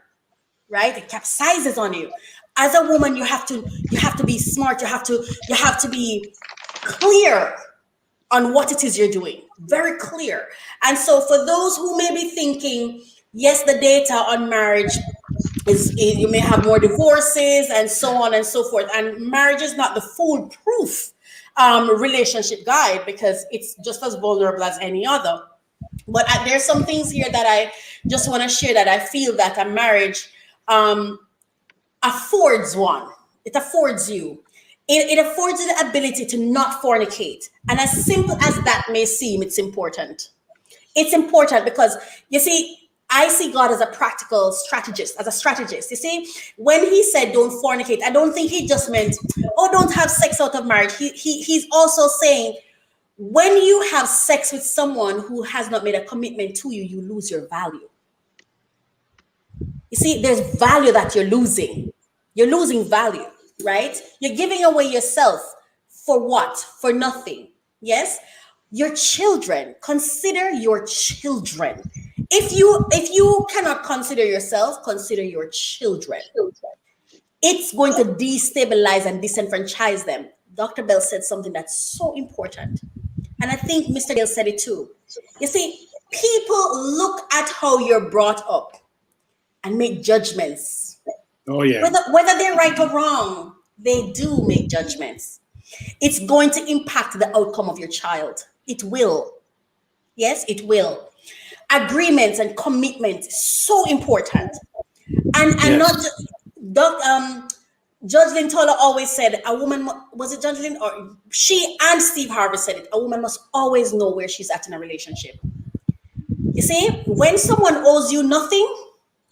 right? It capsizes on you. As a woman, you have to be smart. You have to be clear on what it is you're doing. Very clear. And so for those who may be thinking, yes, the data on marriage you may have more divorces and so on and so forth. And marriage is not the foolproof relationship guide, because it's just as vulnerable as any other. But there's some things here that I just want to share that I feel that a marriage affords one. It affords you. It affords you the ability to not fornicate. And as simple as that may seem, it's important. It's important because, you see, I see God as a practical strategist, You see, when he said don't fornicate, I don't think he just meant, don't have sex out of marriage. He's also saying, when you have sex with someone who has not made a commitment to you, you lose your value. You see, there's value that you're losing. You're losing value, right? You're giving away yourself for what? For nothing. Yes? Your children. Consider your children. If you cannot consider yourself, consider your children. It's going to destabilize and disenfranchise them. Dr. Bell said something that's so important. And I think Mr. Gale said it too. You see, people look at how you're brought up and make judgments. Oh, yeah. Whether they're right or wrong, they do make judgments. It's going to impact the outcome of your child. It will. Yes, it will. Agreements and commitment, so important. And yes. Judge Lintola always said, a woman, was it Judge Lin, or she and Steve Harvey said it, a woman must always know where she's at in a relationship. You see, when someone owes you nothing,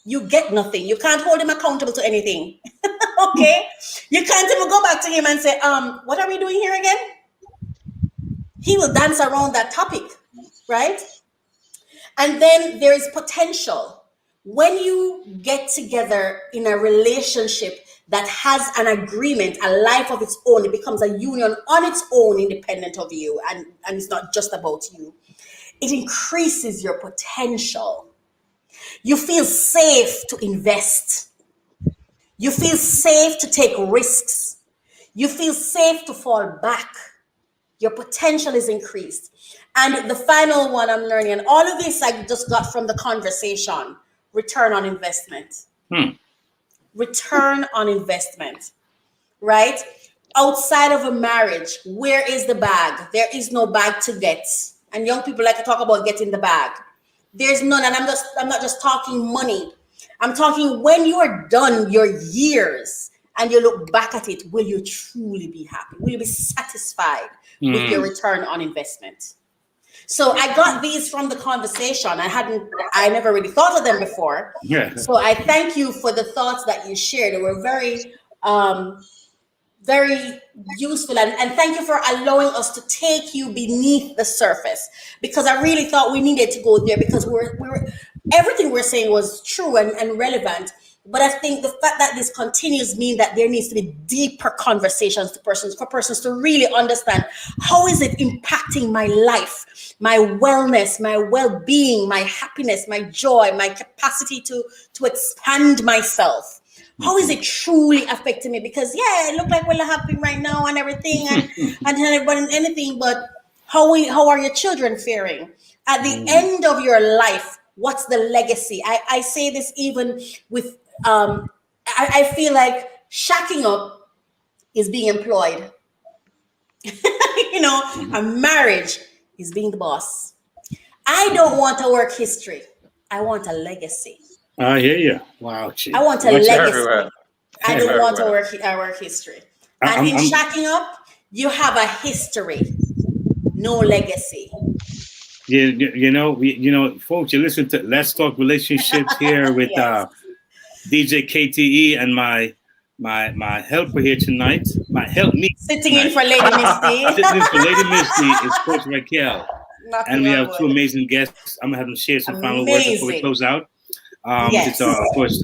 you get nothing. You can't hold him accountable to anything. Okay? You can't even go back to him and say, what are we doing here again? He will dance around that topic, right? And then there is potential. When you get together in a relationship that has an agreement, a life of its own, it becomes a union on its own, independent of you, and it's not just about you. It increases your potential. You feel safe to invest. You feel safe to take risks. You feel safe to fall back. Your potential is increased. And the final one I'm learning, and all of this I just got from the conversation, return on investment. Return on investment, right? Outside of a marriage, where is the bag? There is no bag to get. And young people like to talk about getting the bag. There's none, and I'm not just talking money. I'm talking when you are done your years and you look back at it, will you truly be happy? Will you be satisfied with your return on investment? So I got these from the conversation. I never really thought of them before. Yeah. So I thank you for the thoughts that you shared. They were very useful, and thank you for allowing us to take you beneath the surface, because I really thought we needed to go there, because we're everything we're saying was true and relevant. But I think the fact that this continues means that there needs to be deeper conversations for persons to really understand, how is it impacting my life, my wellness, my well-being, my happiness, my joy, my capacity to expand myself. How is it truly affecting me? Because yeah, it look like we're happy right now and everything, and anything, but how are your children faring at the end of your life? What's the legacy? I say this even with I feel like shacking up is being employed. A marriage is being the boss. I don't want a work history. I want a legacy. I hear you. Wow, Chief. I want a Watch out. legacy. Very well. I don't Very want well. a work history. I- And in I'm- shacking up, you have a history, no legacy. Folks, you listen to Let's Talk Relationships here with Yes. DJ KTE and my helper here tonight. My help me Sitting in for Lady Misty. sitting in for Lady Misty is Coach Raquel. Knocking And we on have two wood. amazing guests. I'm gonna have them share some final words before we Amazing. close out. Yes. It's of course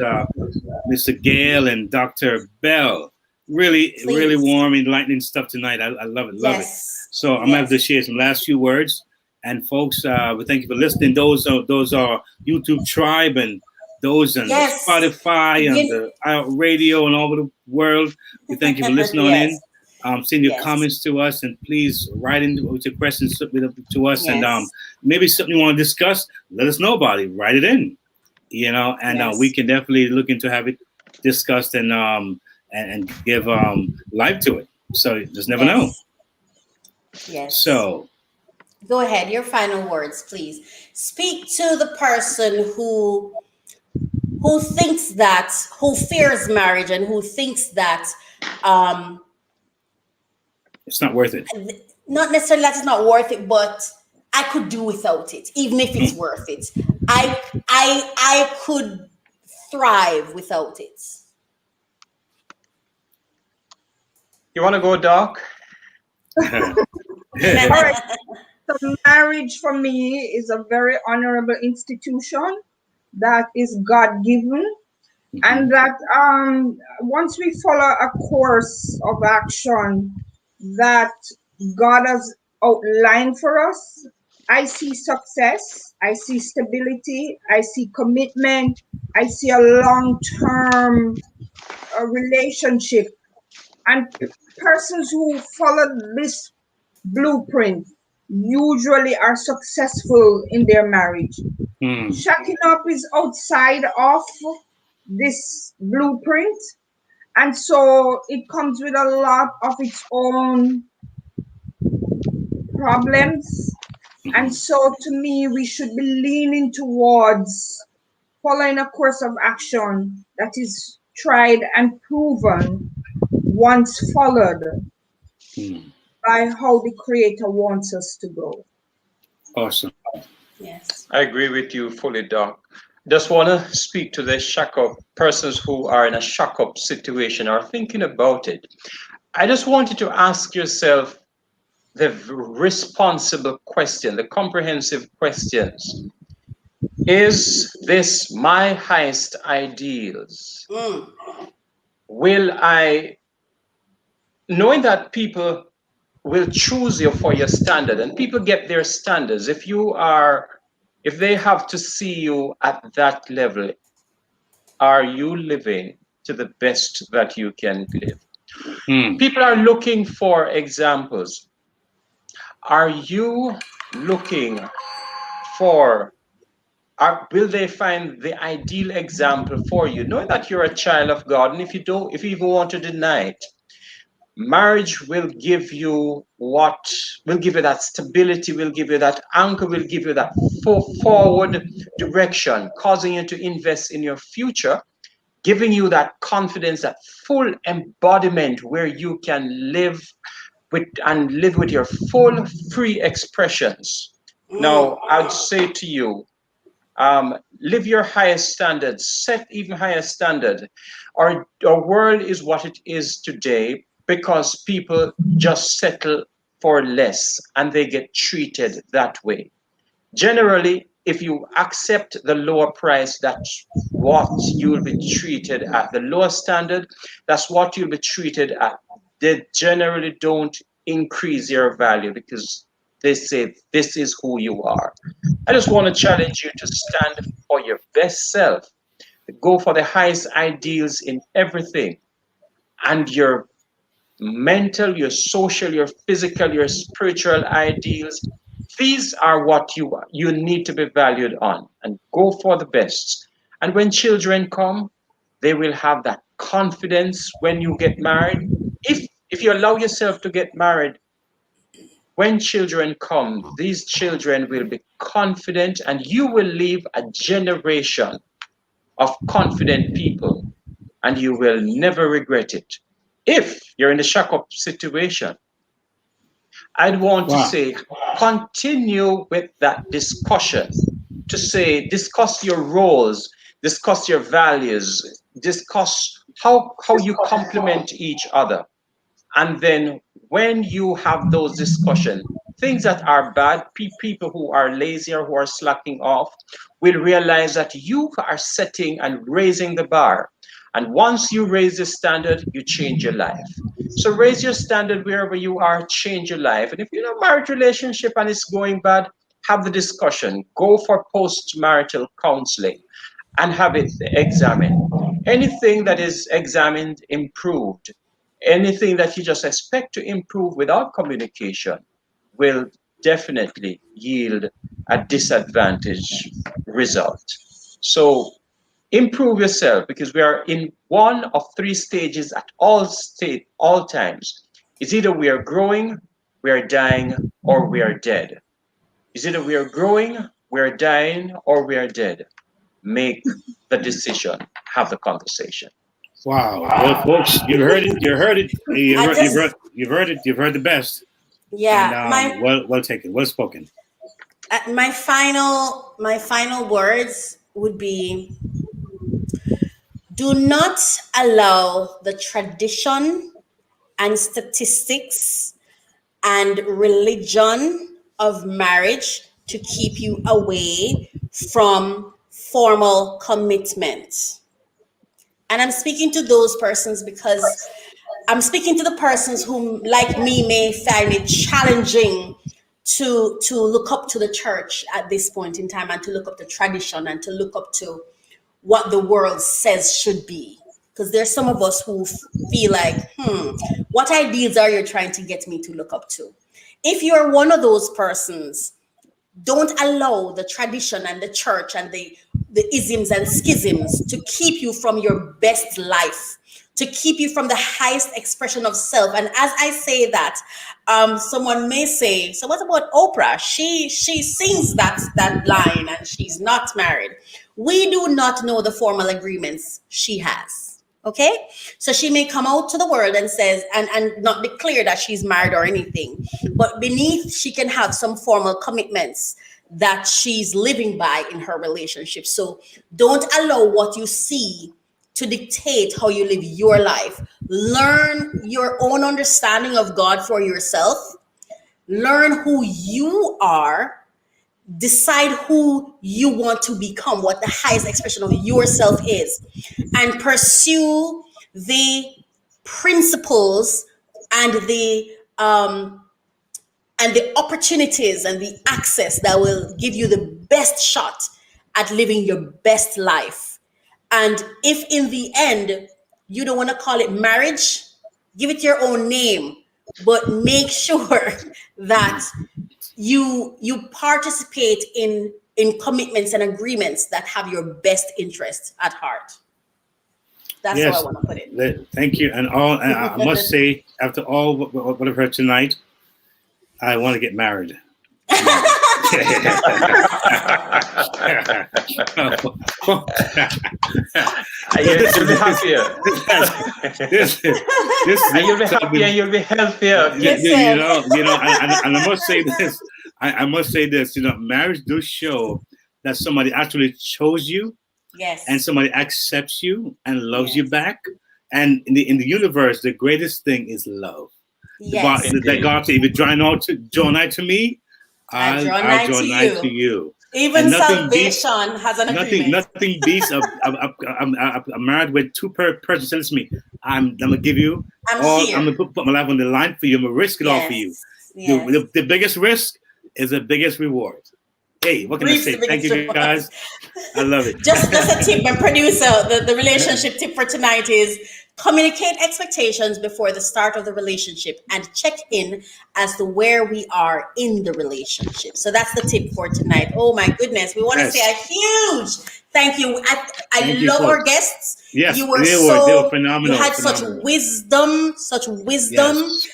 Mr. Gale and Dr. Bell. Really Please. warm, enlightening stuff tonight. I love it. Love it. Yes. So I'm gonna have to share some last few words. And folks, we thank you for listening. Those are YouTube Tribe and those on Yes. Spotify and the radio and all over the world. We thank you for listening on Yes. in. Send your Yes. comments to us, and please write in with your questions to us. Yes. And maybe something you want to discuss, let us know about it. Write it in, and Yes. we can definitely look into have it discussed and give life to it. So you just never know. Yes. So Go ahead, your final words, please. Speak to the person who fears marriage and who thinks that it's not worth it. not necessarily that it's not worth it, but I could do without it, even if it's worth it. I could thrive without it. You want to go, Doc? All right. So marriage for me is a very honorable institution that is God given, and that once we follow a course of action that God has outlined for us, I see success, I see stability, I see commitment, I see a long-term relationship, and persons who follow this blueprint usually are successful in their marriage. Shacking up is outside of this blueprint, and so it comes with a lot of its own problems. And so to me, we should be leaning towards following a course of action that is tried and proven once followed by how the Creator wants us to go. Awesome. Yes. I agree with you fully, Doc. Just want to speak to the shock up persons who are in a shock up situation or thinking about it. I just want you to ask yourself the responsible question, the comprehensive questions. Is this my highest ideals? Will I, knowing that people will choose you for your standard, and people get their if they have to see you at that level, are you living to the best that you can live? People are looking for examples. Are you looking for, will they find the ideal example for you? Knowing that you're a child of God, and if you even want to deny it, marriage will give you that stability, will give you that anchor, will give you that forward direction, causing you to invest in your future, giving you that confidence, that full embodiment where you can live with your full free expressions. Now, I'd say to you, live your highest standards, set even higher standard. Our world is what it is today because people just settle for less and they get treated that way. Generally, if you accept the lower price, that's what you'll be treated at. The lower standard, that's what you'll be treated at. They generally don't increase your value because they say this is who you are. I just want to challenge you to stand for your best self, go for the highest ideals in everything, and your mental, your social, your physical, your spiritual ideals. These are what you need to be valued on, and go for the best. And when children come, they will have that confidence when you get married. If you allow yourself to get married, when children come, these children will be confident, and you will leave a generation of confident people, and you will never regret it. If you're in a shock up situation, I'd want to Wow. say continue with that discussion, to say discuss your roles, discuss your values, discuss how you complement each other. And then when you have those discussions, things that are bad, people who are lazy or who are slacking off will realize that you are setting and raising the bar. And once you raise the standard, you change your life. So raise your standard wherever you are, change your life. And if you're in a marriage relationship and it's going bad, have the discussion. Go for post-marital counseling and have it examined. Anything that is examined, improved. Anything that you just expect to improve without communication will definitely yield a disadvantaged result. So improve yourself, because we are in one of three stages at all times. It's either we are growing, we are dying, or we are dead. It's either we are growing, we are dying, or we are dead. Make the decision, have the conversation. Wow. Well, folks, you've heard it. You heard it. I just, You've heard it. You've heard the best. And yeah, my well taken. Well spoken. my final words would be: do not allow the tradition and statistics and religion of marriage to keep you away from formal commitment. And I'm speaking to those persons because I'm speaking to the persons who, like me, may find it challenging to look up to the church at this point in time, and to look up to tradition, and to look up to what the world says should be. Because there's some of us who feel like, what ideals are you trying to get me to look up to? If you're one of those persons, don't allow the tradition and the church and the isms and schisms to keep you from your best life, to keep you from the highest expression of self. And as I say that, someone may say, so what about Oprah? She sings that line and she's not married. We do not know the formal agreements she has. Okay, so she may come out to the world and says and not declare that she's married or anything, but beneath she can have some formal commitments that she's living by in her relationship. So don't allow what you see to dictate how you live your life. Learn your own understanding of God for yourself. Learn who you are. Decide who you want to become, what the highest expression of yourself is, and pursue the principles and the opportunities and the access that will give you the best shot at living your best life. And if in the end you don't want to call it marriage, give it your own name, but make sure that you participate in commitments and agreements that have your best interest at heart. That's how I want to put it. Thank you. And I must say, after all what I've heard tonight, I want to get married. You'll be happier. You'll be happier and you'll be healthier. You know, and I must say this. I must say this, marriage does show that somebody actually chose you, Yes. and somebody accepts you and loves you Yes. back. And in the universe, the greatest thing is love. Yes. That God said, if you draw nigh to me, I draw I'll nigh draw to nigh you. to you. Even And nothing beats salvation has an agreement. nothing beats a married with two persons tells me, I'm gonna give you I'm all. here. I'm gonna put my life on the line for you. I'm gonna risk it all for you. Yes. The biggest risk is the biggest reward. Hey, what can I say? Thank you, guys. I love it. Just a tip, my producer, the relationship tip for tonight is communicate expectations before the start of the relationship and check in as to where we are in the relationship. So that's the tip for tonight. Oh my goodness. We want to say a huge thank you. I love our guests. Yes, you were they were phenomenal. You had such wisdom,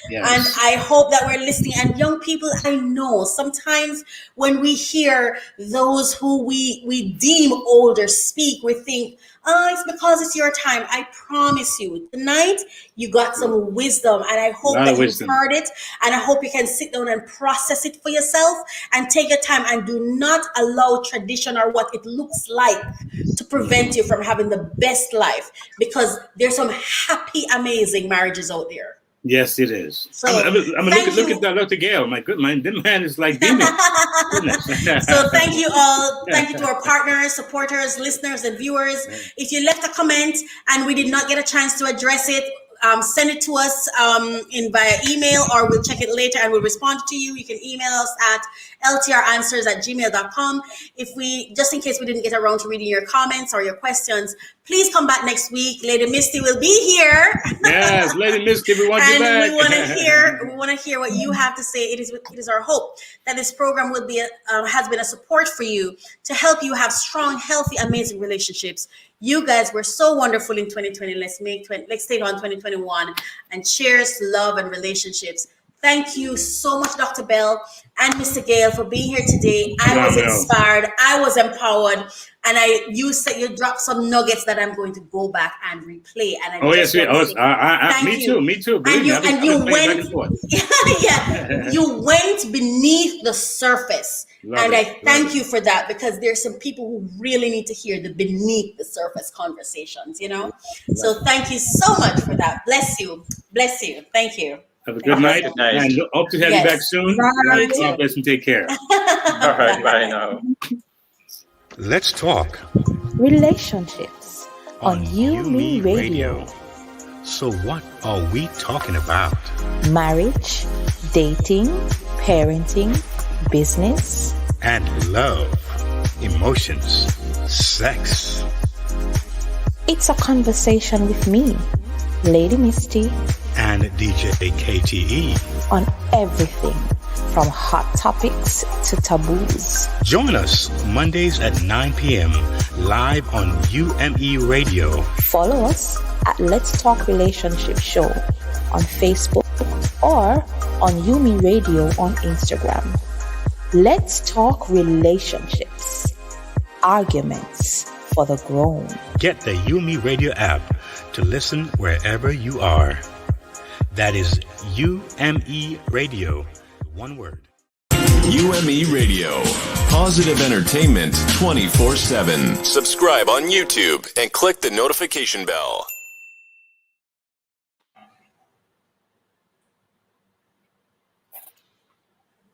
Yes. and I hope that we're listening. And young people, I know sometimes when we hear those who we deem older speak, we think, it's because it's your time. I promise you, tonight you got some wisdom, and I hope that you've heard it, and I hope you can sit down and process it for yourself and take your time, and do not allow tradition or what it looks like to prevent you from having the best life, because there's some happy, amazing marriages out there. Yes, it is. So I'm look at Dr. Gail. My good man, that man is like beaming. So thank you all. Thank you to our partners, supporters, listeners, and viewers. If you left a comment and we did not get a chance to address it, send it to us via email, or we'll check it later and we'll respond to you. You can email us at ltranswers@gmail.com. Just in case we didn't get around to reading your comments or your questions, please come back next week. Lady Misty will be here. Yes, Lady Misty, we want you back. And we want to hear what you have to say. It is our hope that this program will be has been a support for you to help you have strong, healthy, amazing relationships. You guys were so wonderful in 2020. Let's stay on 2021, and cheers, love, and relationships. Thank you so much, Dr. Bell and Mr. Gale, for being here today. I was inspired. I was empowered. And you dropped some nuggets that I'm going to go back and replay. And me too. And you went, you went beneath the surface. I thank you for that, because there's some people who really need to hear the beneath the surface conversations, So thank you so much for that. Bless you. Thank you. Have a good night. And hope to have you back soon. God bless and take care. All right, bye now. Let's talk relationships on You Me Radio. So what are we talking about? Marriage, dating, parenting, business, and love, emotions, sex. It's a conversation with me, Lady Misty, and DJ KTE on everything from hot topics to taboos. Join us Mondays at 9 p.m. live on UME Radio. Follow us at Let's Talk Relationship Show on Facebook or on UME Radio on Instagram. Let's talk relationships. Arguments for the grown. Get the UME Radio app to listen wherever you are. That is UME Radio. One word. UME Radio. Positive entertainment 24/7. Subscribe on YouTube and click the notification bell.